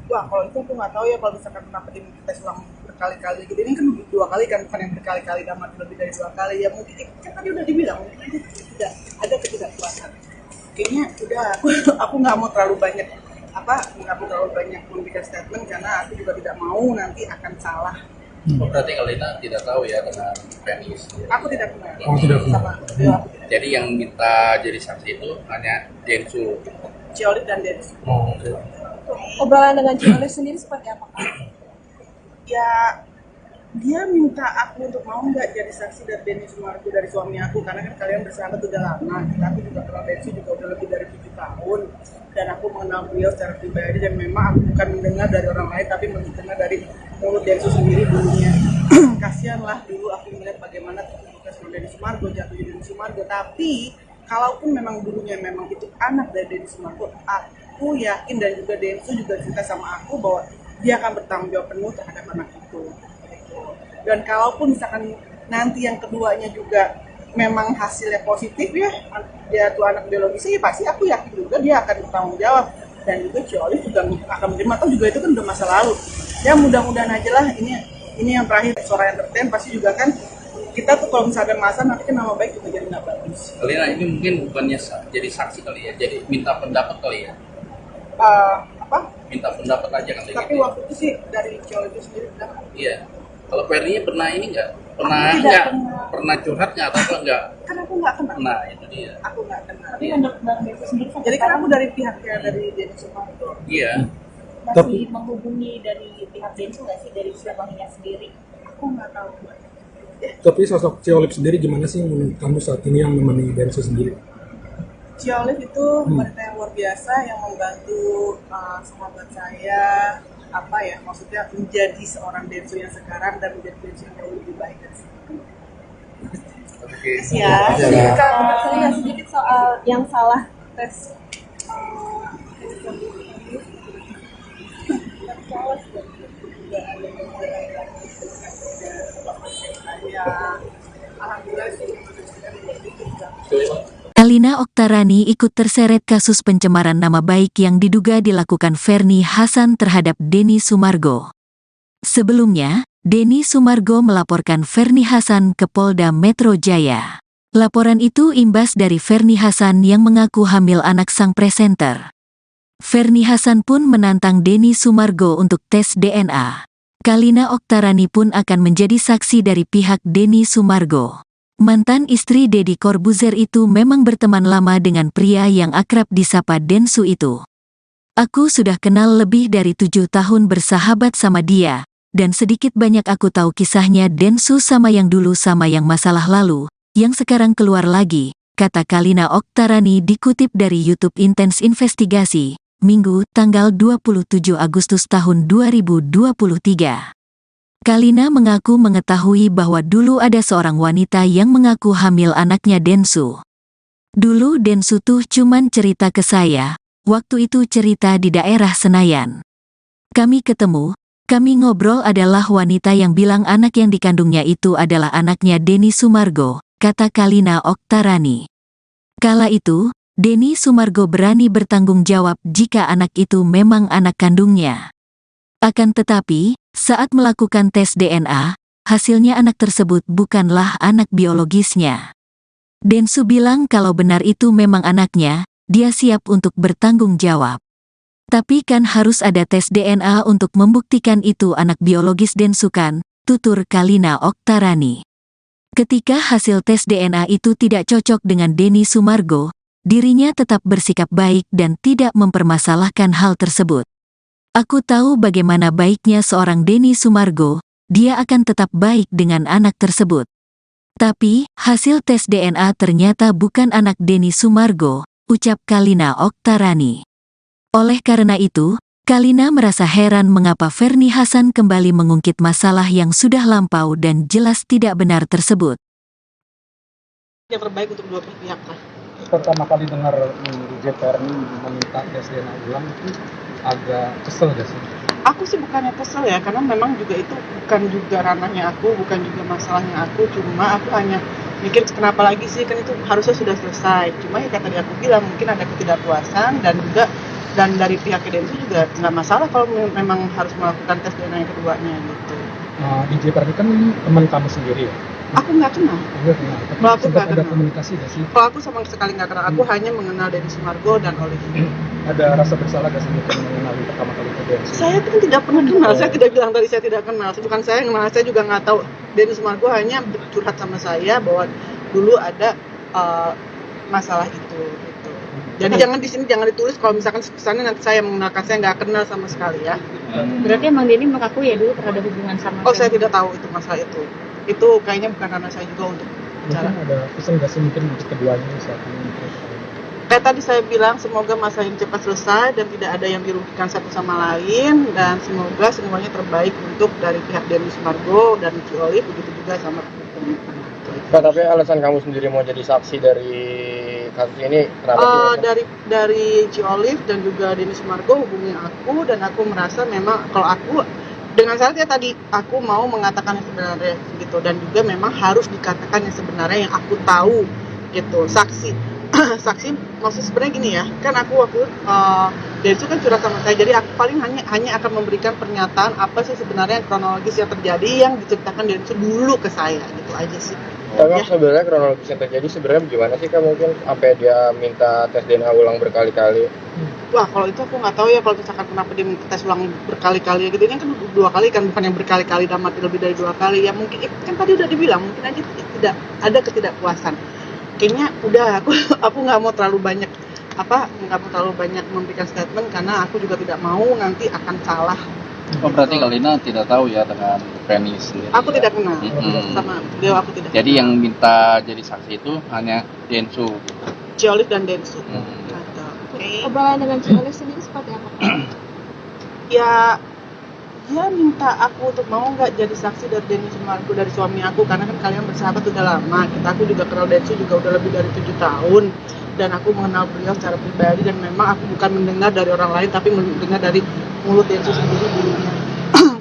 Wah kalau itu aku nggak tahu ya, kalau misalkan kenapa dia minta tes ulang berkali-kali gitu, ini kan 2 kali kan, bukan yang berkali-kali, dalam lebih dari 2 kali ya, mungkin kan tadi udah dibilang mungkin aja tidak ada ketidakpuasan. Kayaknya udah aku nggak mau terlalu banyak memberikan statement karena aku juga tidak mau nanti akan salah. Berarti Kalina tidak tahu ya dengan Ferny sendiri. Aku tidak kenal. Oh, tidak kenal. Sama aku tidak. Jadi yang minta jadi saksi itu hanya Densu. Olive dan Dennis. Oh, oke. Obrolan dengan Olive sendiri seperti apa, Kak? Ya dia minta aku untuk mau nggak jadi saksi dari Denny Sumargo, dari suami aku, karena kan kalian bersahabat udah lama, tapi juga kenal Denny juga udah lebih dari 7 tahun dan aku mengenal beliau secara pribadi dan memang aku bukan mendengar dari orang lain tapi mendengar dari mulut Denny sendiri dulunya. Kasihan lah dulu aku melihat bagaimana tugas Denny Sumargo, jatuhnya Denny Sumargo, tapi kalaupun memang dulunya memang itu anak dari Denny Sumargo, aku yakin dan juga Densu juga cerita sama aku bahwa dia akan bertanggung jawab penuh terhadap anak itu. Dan kalaupun misalkan nanti yang keduanya juga memang hasilnya positif ya, dia tuh anak biologisnya, ya pasti aku yakin juga dia akan bertanggung jawab dan juga Olive juga akan menerima, atau juga itu kan udah masa lalu ya. Mudah-mudahan aja lah ini yang terakhir Suara Entertain pasti juga kan kita tuh kalau misalnya ada masa nanti kan nama baik juga jadi nggak bagus. Kalina ini mungkin bukannya jadi saksi kali ya, jadi minta pendapat kali ya. Minta pendapat aja kali. Tapi gitu. waktu itu sih dari Olive sendiri udah. Iya. Kalau Ferny pernah ini nggak? Pernah curhat nggak atau apa nggak? Kan aku nggak kenal. Nah itu dia. Aku nggak kenal. Tapi menurut Bang Densu sendiri sampai Jadi kan sekarang aku dari pihaknya dari Denny Sumargo. Iya. masih menghubungi dari pihak Densu nggak sih, dari suaminya sendiri? Aku nggak tahu. Tapi sosok Olive sendiri gimana sih menurut kamu saat ini yang menemani Densu sendiri? Olive itu wanita yang luar biasa yang membantu sahabat saya maksudnya menjadi seorang Densu yang sekarang dan menjadi Densu yang jauh lebih baik dari sekarang. Oke. Ya. Saya sedikit soal yang salah tes. Alhamdulillah sih. Kalina Oktarani ikut terseret kasus pencemaran nama baik yang diduga dilakukan Ferny Hasan terhadap Denny Sumargo. Sebelumnya, Denny Sumargo melaporkan Ferny Hasan ke Polda Metro Jaya. Laporan itu imbas dari Ferny Hasan yang mengaku hamil anak sang presenter. Ferny Hasan pun menantang Denny Sumargo untuk tes DNA. Kalina Oktarani pun akan menjadi saksi dari pihak Denny Sumargo. Mantan istri Deddy Corbuzier itu memang berteman lama dengan pria yang akrab disapa Densu itu. Aku sudah kenal lebih dari 7 tahun bersahabat sama dia, dan sedikit banyak aku tahu kisahnya Densu sama yang dulu sama yang masalah lalu, yang sekarang keluar lagi, kata Kalina Oktarani dikutip dari YouTube Intense Investigasi, Minggu, tanggal 27 Agustus tahun 2023. Kalina mengaku mengetahui bahwa dulu ada seorang wanita yang mengaku hamil anaknya Densu. Dulu Densu tuh cuman cerita ke saya, waktu itu cerita di daerah Senayan. Kami ketemu, kami ngobrol, adalah wanita yang bilang anak yang dikandungnya itu adalah anaknya Denny Sumargo, kata Kalina Oktarani. Kala itu, Denny Sumargo berani bertanggung jawab jika anak itu memang anak kandungnya. Akan tetapi, saat melakukan tes DNA, hasilnya anak tersebut bukanlah anak biologisnya. Densu bilang kalau benar itu memang anaknya, dia siap untuk bertanggung jawab. Tapi kan harus ada tes DNA untuk membuktikan itu anak biologis Densu kan, tutur Kalina Oktarani. Ketika hasil tes DNA itu tidak cocok dengan Denny Sumargo, dirinya tetap bersikap baik dan tidak mempermasalahkan hal tersebut. Aku tahu bagaimana baiknya seorang Denny Sumargo, dia akan tetap baik dengan anak tersebut. Tapi, hasil tes DNA ternyata bukan anak Denny Sumargo, ucap Kalina Oktarani. Oleh karena itu, Kalina merasa heran mengapa Ferny Hassan kembali mengungkit masalah yang sudah lampau dan jelas tidak benar tersebut. Yang terbaik untuk dua pihak lah. Pertama kali dengar DJ Ferny meminta tes DNA ulang itu agak kesel gak sih? Aku sih bukannya kesel ya, karena memang juga itu bukan juga ranahnya aku, bukan juga masalahnya aku, cuma aku hanya mikir kenapa lagi sih, kan itu harusnya sudah selesai. Cuma ya kayak tadi aku bilang, mungkin ada ketidakpuasan dan dari pihak Densu juga nggak masalah kalau memang harus melakukan tes DNA yang keduanya gitu. DJ Ferny kan teman kamu sendiri ya? Aku nggak kenal. Enggak kenal, tapi Kalau aku sempat nggak ada kenal. komunikasi gak sih? Kalau aku sama sekali nggak kenal, aku hanya mengenal Denny Sumargo dan Olive. Ada rasa bersalah gak sih mungkin mengenali pertama kali ke Densu? Saya kan tidak pernah kenal, saya tidak bilang tadi saya tidak kenal. Bukan saya yang kenal, saya juga nggak tahu. Denny Sumargo hanya curhat sama saya bahwa dulu ada masalah itu. Gitu. Jadi jangan di sini jangan ditulis kalau misalkan kesannya nanti saya mengenalkan, saya nggak kenal sama sekali ya. Berarti emang Denny mengakui ya dulu pernah ada hubungan sama Oh, saya Ferny? tidak tahu itu masalah itu. Itu kayaknya bukan ranah saya juga untuk bicara. Mungkin ada pesan gak sih mungkin untuk keduanya saat ini? Terus, Kayak tadi saya bilang, semoga masalah ini cepat selesai dan tidak ada yang dirugikan satu sama lain, dan semoga semuanya terbaik untuk dari pihak Denny Sumargo dan Ci Olive, begitu juga sama Kak, tapi alasan kamu sendiri mau jadi saksi dari kasus ini kenapa sih? dari Ci Olive dan juga Denny Sumargo hubungi aku, dan aku merasa memang kalau aku dengan syarat ya tadi aku mau mengatakan yang sebenarnya gitu, dan juga memang harus dikatakan yang sebenarnya yang aku tahu gitu. Saksi maksud sebenarnya gini ya, kan aku waktu Densu kan curhat sama saya, jadi aku paling hanya akan memberikan pernyataan apa sih sebenarnya kronologis yang terjadi yang diceritakan Densu dulu ke saya, gitu aja sih. Tapi Ya. sebenarnya kronologis yang terjadi sebenarnya gimana sih Kak, mungkin sampai dia minta tes DNA ulang berkali-kali? Wah, kalau itu aku nggak tahu ya, kalau misalkan kenapa dia minta tes ulang berkali-kali gitu. Ini kan 2 kali kan, bukan yang berkali-kali dalam arti lebih dari 2 kali ya. Mungkin kan tadi udah dibilang, mungkin aja tidak ada ketidakpuasan. Kayaknya udah aku nggak mau terlalu banyak memberikan statement, karena aku juga tidak mau nanti akan salah. Oh, berarti Kalina tidak tahu ya dengan Ferny sendiri. Aku ya? tidak kenal Mm-mm. sama beliau, aku tidak. Jadi yang minta jadi saksi itu hanya Densu. Ci Olive dan Densu. Hmm. Gitu. Oke. Obrolan dengan Ci Olive sendiri seperti apa? Ya, dia minta aku untuk mau nggak jadi saksi dari Denny Sumargo, dari suami aku, karena kan kalian bersahabat udah lama. Aku juga kenal Densu juga udah lebih dari 7 tahun, dan aku mengenal beliau secara pribadi, dan memang aku bukan mendengar dari orang lain tapi mendengar dari mulut Densu sendiri dulunya.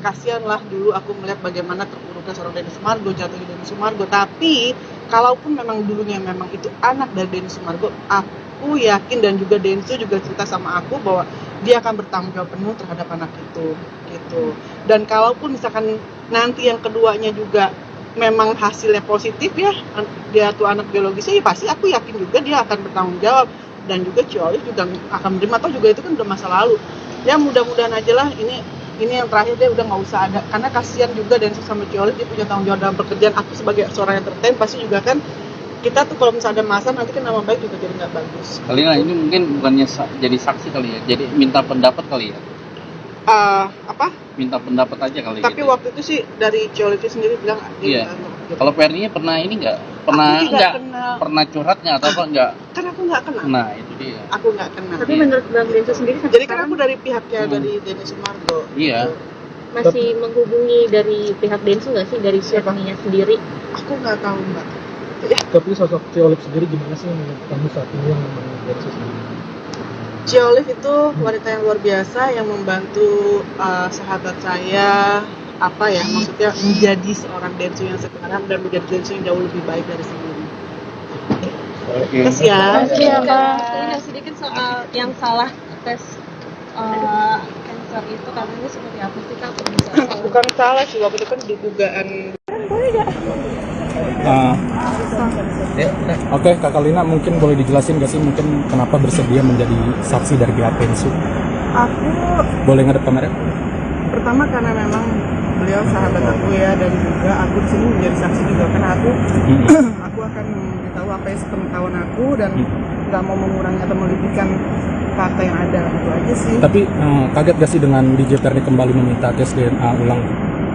Kasihan lah dulu aku melihat bagaimana terpuruknya seorang Denny Sumargo, jatuhnya Denny Sumargo. Tapi kalaupun memang dulunya memang itu anak dari Denny Sumargo, aku yakin dan juga Densu juga cerita sama aku bahwa dia akan bertanggung jawab penuh terhadap anak itu gitu. Dan kalaupun misalkan nanti yang keduanya juga memang hasilnya positif ya, dia tuh anak biologisnya, ya pasti aku yakin juga dia akan bertanggung jawab, dan juga Ci Olive juga akan menerima. Atau juga itu kan udah masa lalu ya, mudah-mudahan aja lah ini yang terakhir dia udah nggak usah ada, karena kasihan juga Densu sama Ci Olive, dia punya tanggung jawab dalam pekerjaan. Aku sebagai seorang entertain pasti juga kan, kita tuh kalau misalnya ada masalah nanti kan nama baik juga jadi nggak bagus. Kalina ini mungkin bukannya jadi saksi kali ya, jadi minta pendapat kali ya. Minta pendapat aja kali. Tapi gitu. waktu itu sih dari Ci Olive sendiri bilang Iya. gitu. Kalau Ferny pernah ini nggak? Aku tidak kenal. Pernah curhat nggak atau apa nggak? Kan aku nggak kenal. Nah itu dia. Aku nggak kenal. Tapi menurut Bang Densu sendiri sampai Jadi kan sekarang aku dari pihaknya dari Denny Sumargo. Iya. masih menghubungi dari pihak Densu nggak sih, dari Ferny-nya sendiri? Aku nggak tahu mbak. tapi sosok Ci Olive sendiri gimana sih menurut kamu saat ini yang namanya Densu sendiri? Ci Olive itu wanita yang luar biasa yang membantu sahabat saya, maksudnya menjadi seorang Densu yang sekarang dan menjadi Densu yang jauh lebih baik dari sebelumnya. Terus ya. Tanya sedikit soal yang salah tes cancer itu, katanya seperti apa sih Kak? Kok bisa salah? Bukan salah sih, waktu itu kan dugaan. Oke, Kakak Lina mungkin boleh dijelasin gak sih mungkin kenapa bersedia menjadi saksi dari pihak Densu? Aku Boleh ngadep kamera? pertama karena memang beliau sahabat aku ya, dan juga aku di sini menjadi saksi juga karena aku aku akan memberitahu apa yang sepengetahuan aku dan nggak mau mengurangi atau melebihkan fakta yang ada, itu aja sih. Tapi kaget gak sih dengan DJ Perni kembali meminta tes DNA ulang?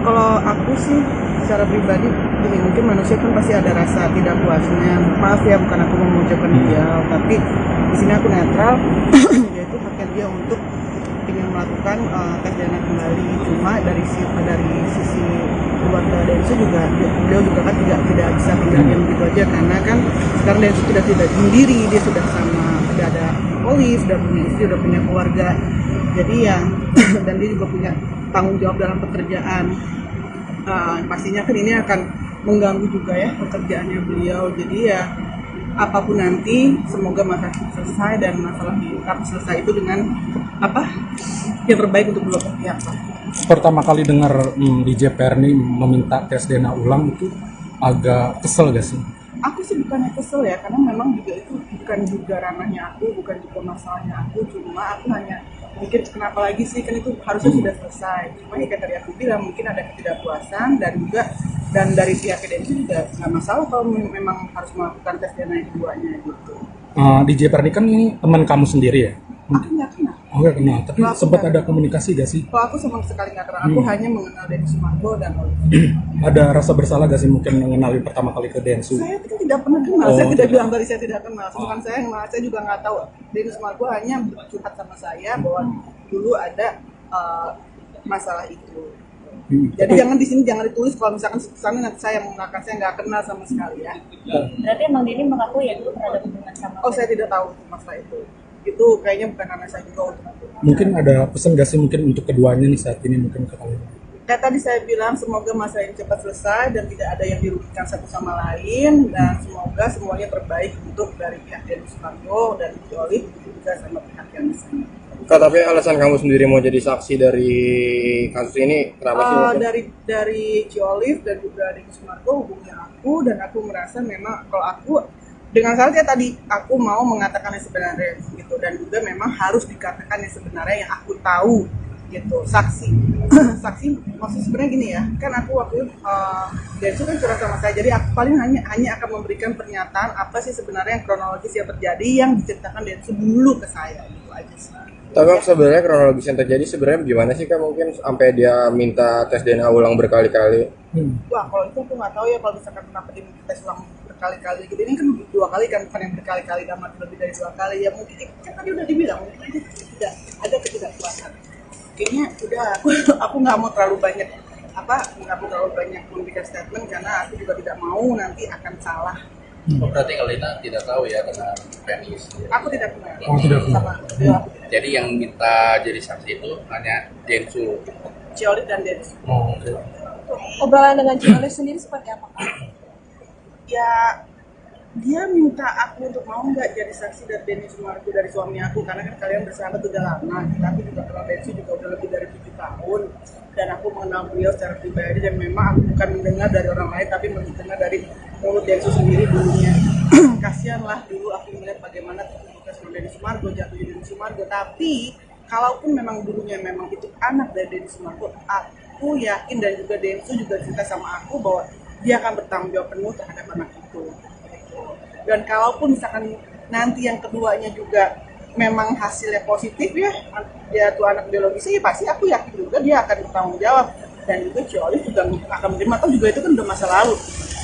Kalau aku sih secara pribadi gini, mungkin manusia kan pasti ada rasa tidak puasnya. Maaf ya, bukan aku memojokkan dia, tapi di sini aku netral. Yaitu haknya dia untuk ingin melakukan tes DNA kembali. Cuma dari sisi keluarga Densu juga, beliau juga kan tidak bisa tinggal diam gitu aja, karena kan sekarang Densu tidak sendiri, dia sudah ada Olive, sudah punya istri, sudah punya keluarga. Jadi yang dan dia juga punya tanggung jawab dalam pekerjaan. Pastinya kan ini akan mengganggu juga ya pekerjaannya beliau. Jadi ya apapun nanti, semoga masalah selesai dan masalah diungkap selesai itu dengan apa yang terbaik untuk dua pihak. Pertama kali dengar DJ Perni meminta tes DNA ulang itu agak kesel gak sih? Aku sih bukannya kesel ya, karena memang juga itu bukan juga ranahnya aku, bukan juga masalahnya aku. Cuma aku hanya mikir kenapa lagi sih, kan itu harusnya sudah selesai. Cuma ya kayak tadi aku bilang, mungkin ada ketidakpuasan dan dari pihak Densu juga nggak masalah kalau memang harus melakukan tes DNA keduanya gitu. DJ Perni kan ini teman kamu sendiri ya? Aku nggak kenal. Oh nggak kenal, tapi sempat ada komunikasi gak sih? Kalau aku sama sekali nggak kenal, aku hanya mengenal Denny Sumargo dan Ada rasa bersalah gak sih mungkin mengenali pertama kali ke Densu? saya tidak pernah kenal, saya tidak bilang tadi saya tidak kenal. Bukan saya juga nggak tahu. Denny Sumargo hanya curhat sama saya bahwa dulu ada masalah itu. Jadi jangan di sini jangan ditulis kalau misalkan sana nanti saya mengatakan saya nggak kenal sama sekali ya. Berarti emang Denny mengaku ya dulu pernah ada hubungan sama. Oh, saya tidak tahu masalah itu. Itu kayaknya bukan karena saya juga untuk itu. Mungkin ada pesan gak sih mungkin untuk keduanya nih saat ini mungkin ke kalian? Kayak tadi saya bilang, semoga masa ini cepat selesai dan tidak ada yang dirugikan satu sama lain, dan semoga semuanya terbaik untuk dari pihak Denny Sumargo dan Olive juga sama pihak yang di sana. Kak, tapi alasan kamu sendiri mau jadi saksi dari kasus ini kenapa sih? Dari Olive dan juga Denny Sumargo hubungi aku, dan aku merasa memang kalau aku dengan syaratnya tadi aku mau mengatakan yang sebenarnya gitu, dan juga memang harus dikatakan yang sebenarnya yang aku tahu gitu. Saksi maksud sebenarnya gini ya, kan aku waktu Densu kan curhat sama saya, jadi aku paling hanya akan memberikan pernyataan apa sih sebenarnya yang kronologis yang terjadi yang diceritakan Densu dulu ke saya, gitu aja sih. Tapi sebenarnya kronologis yang terjadi sebenarnya gimana sih Kak, mungkin sampai dia minta tes DNA ulang berkali-kali? Wah, kalau itu aku nggak tahu ya, kalau misalkan kenapa dia minta tes ulang berkali-kali gitu. Ini kan 2 kali kan, bukan yang berkali-kali, dan lebih dari 2 kali ya. Mungkin kan tadi udah dibilang mungkin aja tidak ada ketidakpuasan. Kayaknya udah aku nggak mau terlalu banyak memberikan statement, karena aku juga tidak mau nanti akan salah. Berarti Kalina tidak tahu ya tentang Penny. Aku tidak kenal. Oh, tidak kenal. Sama beliau aku tidak. Jadi yang minta jadi saksi itu hanya Densu. Cioli dan Dennis. Oh, oke. Obrolan dengan Cioli sendiri seperti apa, Kak? Ya, dia minta aku untuk mau nggak jadi saksi dari Denny Sumargo, dari suami aku, karena kan kalian bersahabat udah lama. Tapi juga kenal Denny juga udah lebih dari 7 tahun, dan aku mengenal beliau secara pribadi, dan memang aku bukan mendengar dari orang lain tapi mendengar dari mulut Denny sendiri dulunya. Kasihan lah dulu aku melihat bagaimana bekas Denny Sumargo, jatuhnya Denny Sumargo. Tapi kalaupun memang dulunya memang itu anak dari Denny Sumargo, aku yakin dan juga Denny juga cerita sama aku bahwa dia akan bertanggung jawab penuh terhadap anak itu. Dan kalaupun misalkan nanti yang keduanya juga memang hasilnya positif ya, dia tuh anak biologisnya, ya pasti aku yakin juga dia akan bertanggung jawab, dan juga Cioli juga akan menerima, atau juga itu kan udah masa lalu.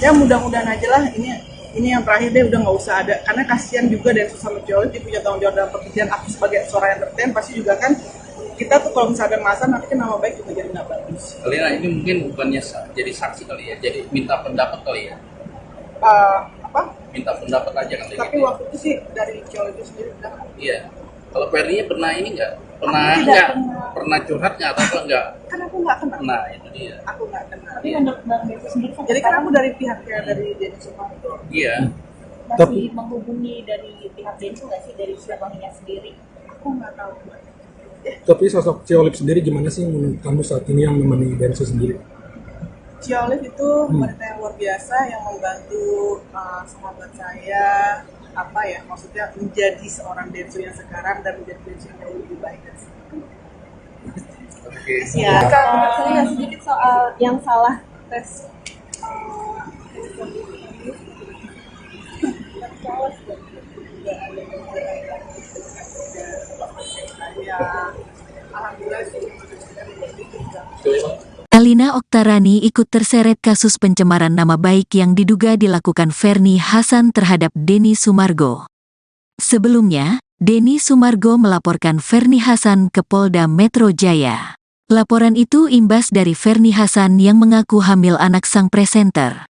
Ya mudah-mudahan aja lah, ini yang terakhir deh, udah nggak usah ada, karena kasihan juga dan sama Cioli, dia punya tanggung jawab dalam pekerjaan. Aku sebagai seorang entertain pasti juga kan, kita tuh kalau misalnya ada masalah nanti kan nama baik juga jadi nggak bagus. Kalina ini mungkin bukannya jadi saksi kali ya, jadi minta pendapat kali ya. Minta pendapat aja kan. Tapi waktu itu sih dari Cioli itu sendiri udah. Iya. Kalau Perninya pernah ini nggak? Pernah curhat nggak atau enggak? Kan aku nggak kenal. Nah itu dia. Aku nggak kenal. Tapi menurut Bang Densu sendiri sampai Jadi kan sekarang aku dari pihaknya dari Denny Sumargo. Iya. masih menghubungi dari pihak Densu nggak sih, dari suaminya sendiri? Aku nggak tahu. Tapi sosok Ciolip sendiri gimana sih menurut kamu saat ini yang menemani Densu sendiri? Ciolif itu wanita yang luar biasa yang membantu sahabat saya maksudnya menjadi seorang Densu yang sekarang dan menjadi Densu yang jauh lebih baik dari sekarang. Ya, saya sedikit soal yang salah tes. Kalina Oktarani ikut terseret kasus pencemaran nama baik yang diduga dilakukan Ferni Hasan terhadap Denny Sumargo. Sebelumnya, Denny Sumargo melaporkan Ferni Hasan ke Polda Metro Jaya. Laporan itu imbas dari Ferni Hasan yang mengaku hamil anak sang presenter.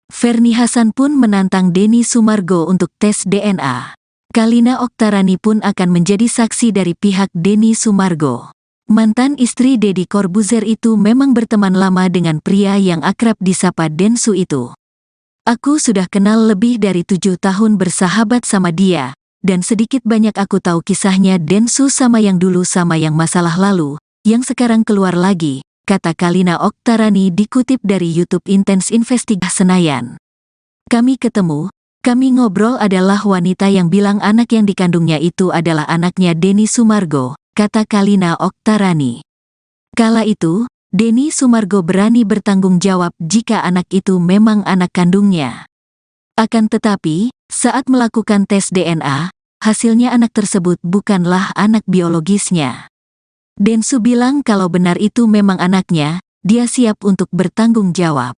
Ferni Hasan pun menantang Denny Sumargo untuk tes DNA. Kalina Oktarani pun akan menjadi saksi dari pihak Denny Sumargo. Mantan istri Deddy Corbuzier itu memang berteman lama dengan pria yang akrab disapa Densu itu. Aku sudah kenal lebih dari 7 tahun bersahabat sama dia, dan sedikit banyak aku tahu kisahnya Densu sama yang dulu sama yang masalah lalu, yang sekarang keluar lagi, kata Kalina Oktarani dikutip dari YouTube Intens Investigasi Senayan. Kami ketemu, kami ngobrol adalah wanita yang bilang anak yang dikandungnya itu adalah anaknya Denny Sumargo, kata Kalina Oktarani. Kala itu, Denny Sumargo berani bertanggung jawab jika anak itu memang anak kandungnya. Akan tetapi, saat melakukan tes DNA, hasilnya anak tersebut bukanlah anak biologisnya. Densu bilang kalau benar itu memang anaknya, dia siap untuk bertanggung jawab.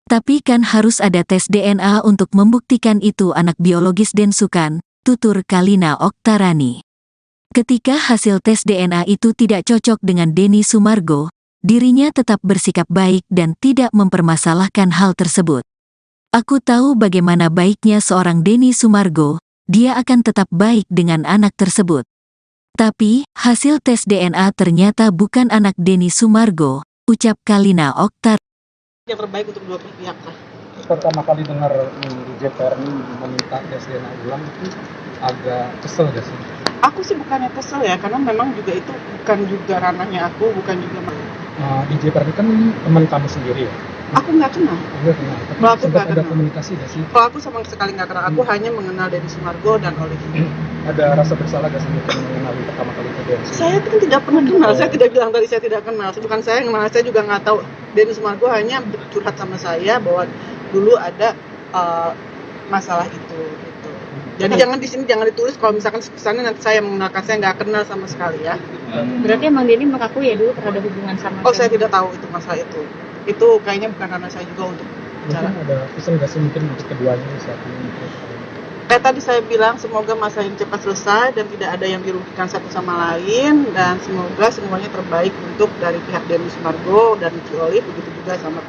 Tapi kan harus ada tes DNA untuk membuktikan itu anak biologis Densu kan, tutur Kalina Oktarani. Ketika hasil tes DNA itu tidak cocok dengan Denny Sumargo, dirinya tetap bersikap baik dan tidak mempermasalahkan hal tersebut. Aku tahu bagaimana baiknya seorang Denny Sumargo, dia akan tetap baik dengan anak tersebut. Tapi, hasil tes DNA ternyata bukan anak Denny Sumargo, ucap Kalina Oktar. Yang terbaik untuk dua pihak lah. Pertama kali dengar DJ Ferni meminta tes DNA ulang itu agak kesel gak sih? Aku sih bukannya kesel ya, karena memang juga itu bukan juga ranahnya aku, bukan juga DJ Ferni kan teman kamu sendiri ya? aku nggak kenal. Enggak kenal, tapi Kalau aku sempat nggak ada kenal. komunikasi gak sih? Kalau aku sama sekali nggak kenal, aku hanya mengenal Denny Sumargo dan Olivia. Ada rasa bersalah gak sih mungkin mengenali pertama kali ke Densu? Saya kan tidak pernah kenal, saya tidak bilang tadi saya tidak kenal. Bukan saya yang kenal, saya juga nggak tahu. Denny Sumargo hanya curhat sama saya bahwa dulu ada masalah itu. Gitu. Jadi jangan di sini jangan ditulis kalau misalkan kesannya nanti saya mengenalkan, saya nggak kenal sama sekali ya. Berarti emang Denny mengaku ya dulu pernah ada hubungan sama Oh saya tidak tahu itu masalah itu. Itu kayaknya bukan ranah saya juga untuk bicara. Mungkin ada pesan gak sih mungkin untuk keduanya saat ini? Kayak tadi saya bilang, semoga masa ini cepat selesai dan tidak ada yang dirugikan satu sama lain, dan semoga semuanya terbaik untuk dari pihak Denny Sumargo dan Ciolif, begitu juga sama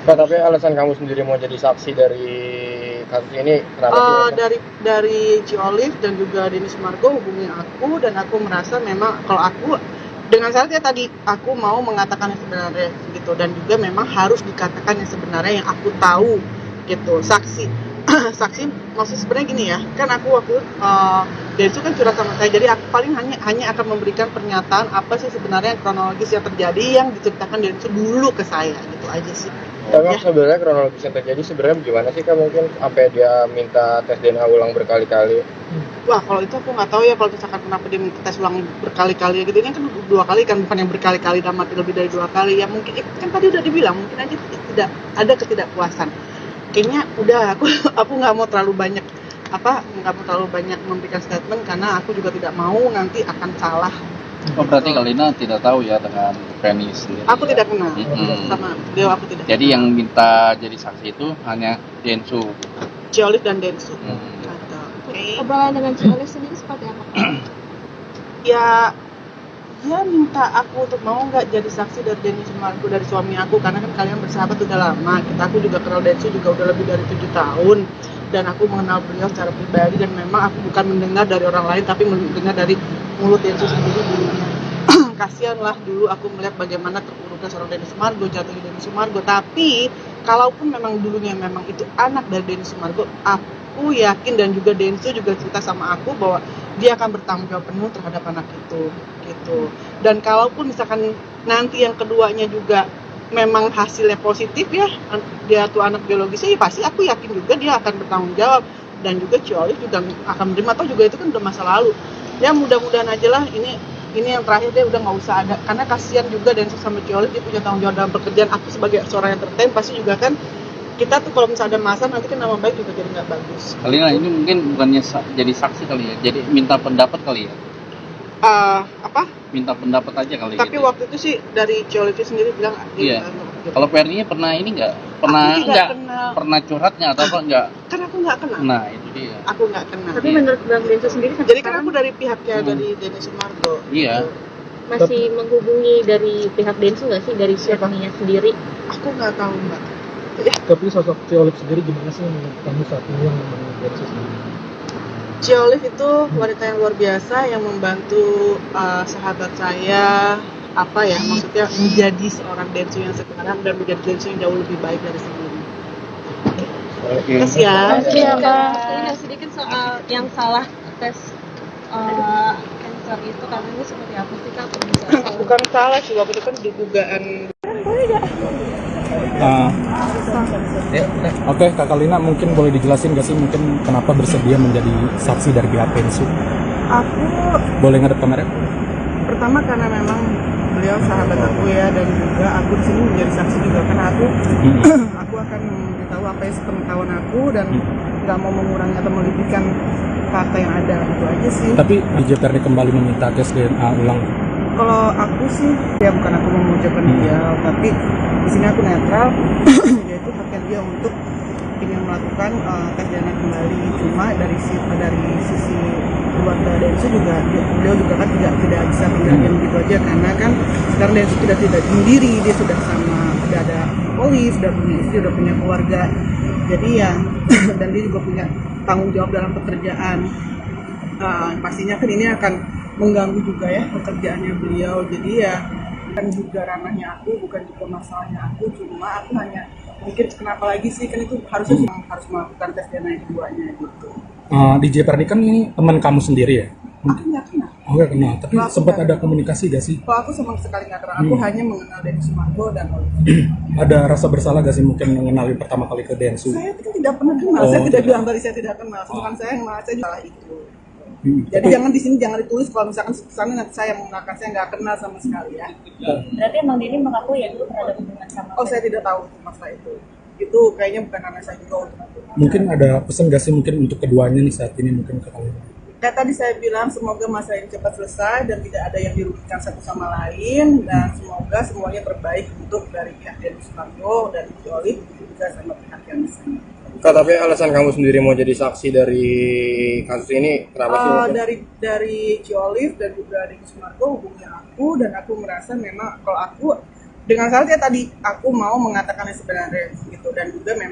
Pak, tapi alasan kamu sendiri mau jadi saksi dari kasus ini kenapa sih? dari Ciolif dan juga Denny Sumargo hubungi aku, dan aku merasa memang kalau aku dengan syaratnya tadi aku mau mengatakan yang sebenarnya gitu, dan juga memang harus dikatakan yang sebenarnya yang aku tahu gitu. Saksi maksud sebenarnya gini ya, kan aku waktu Densu kan curhat sama saya, jadi aku paling hanya akan memberikan pernyataan apa sih sebenarnya kronologis yang terjadi yang diceritakan Densu dulu ke saya, gitu aja sih. Tapi sebenarnya kronologis yang terjadi sebenarnya gimana sih Kak, mungkin sampai dia minta tes DNA ulang berkali-kali? Wah, kalau itu aku nggak tahu ya, kalau misalkan kenapa dia minta tes ulang berkali-kali gitu, ini kan 2 kali kan, bukan yang berkali-kali dan mati lebih dari 2 kali ya, mungkin kan tadi udah dibilang mungkin aja tidak ada ketidakpuasan. Kayaknya udah aku nggak mau terlalu banyak memberikan statement, karena aku juga tidak mau nanti akan salah. Oh, berarti Kalina tidak tahu ya dengan Ferni sendiri. Aku ya? tidak kenal sama beliau, aku tidak. Jadi yang minta jadi saksi itu hanya Densu. Ciolif dan Densu. Obrolan dengan Ciolif sendiri seperti apa? Ya minta aku untuk mau nggak jadi saksi dari Denny Sumargo, dari suami aku, karena kan kalian bersahabat udah lama. Aku juga kenal Densu juga udah lebih dari 7 tahun, dan aku mengenal beliau secara pribadi, dan memang aku bukan mendengar dari orang lain tapi mendengar dari mulut Densu sendiri dulunya. Kasianlah dulu aku melihat bagaimana terpuruknya seorang Denny Sumargo, jatuhnya Denny Sumargo. Tapi kalaupun memang dulunya memang itu anak dari Denny Sumargo, aku yakin, dan juga Densu juga cerita sama aku bahwa dia akan bertanggung jawab penuh terhadap anak itu gitu. Dan kalaupun misalkan nanti yang keduanya juga memang hasilnya positif ya, dia tuh anak biologisnya, ya pasti aku yakin juga dia akan bertanggung jawab, dan juga Cio Olive juga akan menerima, atau juga itu kan udah masa lalu ya. Mudah-mudahan aja lah ini yang terakhir, dia udah nggak usah ada, karena kasihan juga dan sama Cio Olive, dia punya tanggung jawab dalam pekerjaan. Aku sebagai seorang entertain pasti juga kan, kita tuh kalau misalnya ada masalah nanti kan nama baik juga jadi nggak bagus. Kalina ini mungkin bukannya jadi saksi kali ya, jadi minta pendapat kali ya. Minta pendapat aja kali. Tapi gitu. waktu itu sih dari Cio Olive sendiri bilang Iya. gitu. Kalau Fernie pernah ini nggak? Pernah curhat nggak atau apa nggak? Kan aku nggak kenal. Nah itu dia. Aku nggak kenal. Tapi menurut Bang Densu sendiri sampai Jadi kan sekarang aku dari pihaknya dari Denny Sumargo. Iya. masih menghubungi dari pihak Densu nggak sih, dari Fernie-nya sendiri? Aku nggak tahu mbak. Tapi sosok Cio Olive sendiri gimana sih menurut kamu saat ini yang memang Densu sendiri? Cio Olive itu wanita yang luar biasa yang membantu sahabat saya, apa ya, maksudnya menjadi seorang Densu yang sekarang dan menjadi Densu yang jauh lebih baik dari sebelumnya. Makasih ya. Makasih ya, Mbak. Ini sedikit soal yang salah tes cancer itu, karena ini seperti apa sih Kak? Kalau bisa salah? Bukan salah sih, waktu itu kan dugaan. Oke, Kak Kalina mungkin boleh dijelasin nggak sih mungkin kenapa bersedia menjadi saksi dari pihak Densu? Aku Boleh ngadep kamera? pertama karena memang beliau sahabat aku ya, dan juga aku di sini menjadi saksi juga karena aku akan memberitahu apa yang sepengetahuan aku dan nggak mau mengurangi atau melebihkan fakta yang ada, itu aja sih. Tapi DJ Perni kembali meminta tes DNA ulang. Kalau aku sih ya bukan aku memojokkan dia, tapi di sini aku netral, yaitu haknya dia untuk ingin melakukan tes DNA kembali. Cuma dari sisi keluarga Densu juga, beliau juga kan tidak bisa tinggalin begitu aja, karena kan sekarang Densu tidak sendiri, dia sudah ada Olive, sudah punya istri, sudah punya keluarga, jadi ya dan dia juga punya tanggung jawab dalam pekerjaan. Pastinya kan ini akan mengganggu juga ya pekerjaannya beliau, jadi ya bukan juga ranahnya aku, bukan juga masalahnya aku, cuma aku hanya mikir kenapa lagi sih, kan itu harusnya harus melakukan tes DNA keduanya gitu. DJ Perni kan ini teman kamu sendiri ya? Aku nggak kenal. Oh nggak kenal, tapi Aku sempat nggak ada kenal. komunikasi gak sih? Kalau aku sama sekali nggak kenal, aku hanya mengenal Denny Sumargo dan Olive. Ada rasa bersalah gak sih mungkin mengenali pertama kali ke Densu? Saya kan tidak pernah kenal, saya tidak bilang tadi saya tidak kenal, bukan saya yang merasa salah itu. Jadi jangan di sini jangan ditulis kalau misalkan sana nanti saya yang mengenalkan, saya nggak kenal sama sekali ya. Berarti emang Denny mengaku ya dulu pernah ada hubungan sama Oh saya tidak tahu masalah itu kayaknya bukan karena saya juga untuk itu. Mungkin ada pesan gak sih mungkin untuk keduanya nih saat ini mungkin ke kalian? Kayak tadi saya bilang, semoga masalah ini cepat selesai dan tidak ada yang dirugikan satu sama lain, dan semoga semuanya terbaik untuk dari pihak Denny Sumargo dan Cio Olive juga sama pihak yang di sana. Kak, tapi alasan kamu sendiri mau jadi saksi dari kasus ini kenapa sih? mungkin? Dari Cio Olive dan juga Denny Sumargo hubungi aku, dan aku merasa memang kalau aku dengan salah ya tadi aku mau mengatakan yang sebenarnya gitu, dan juga memang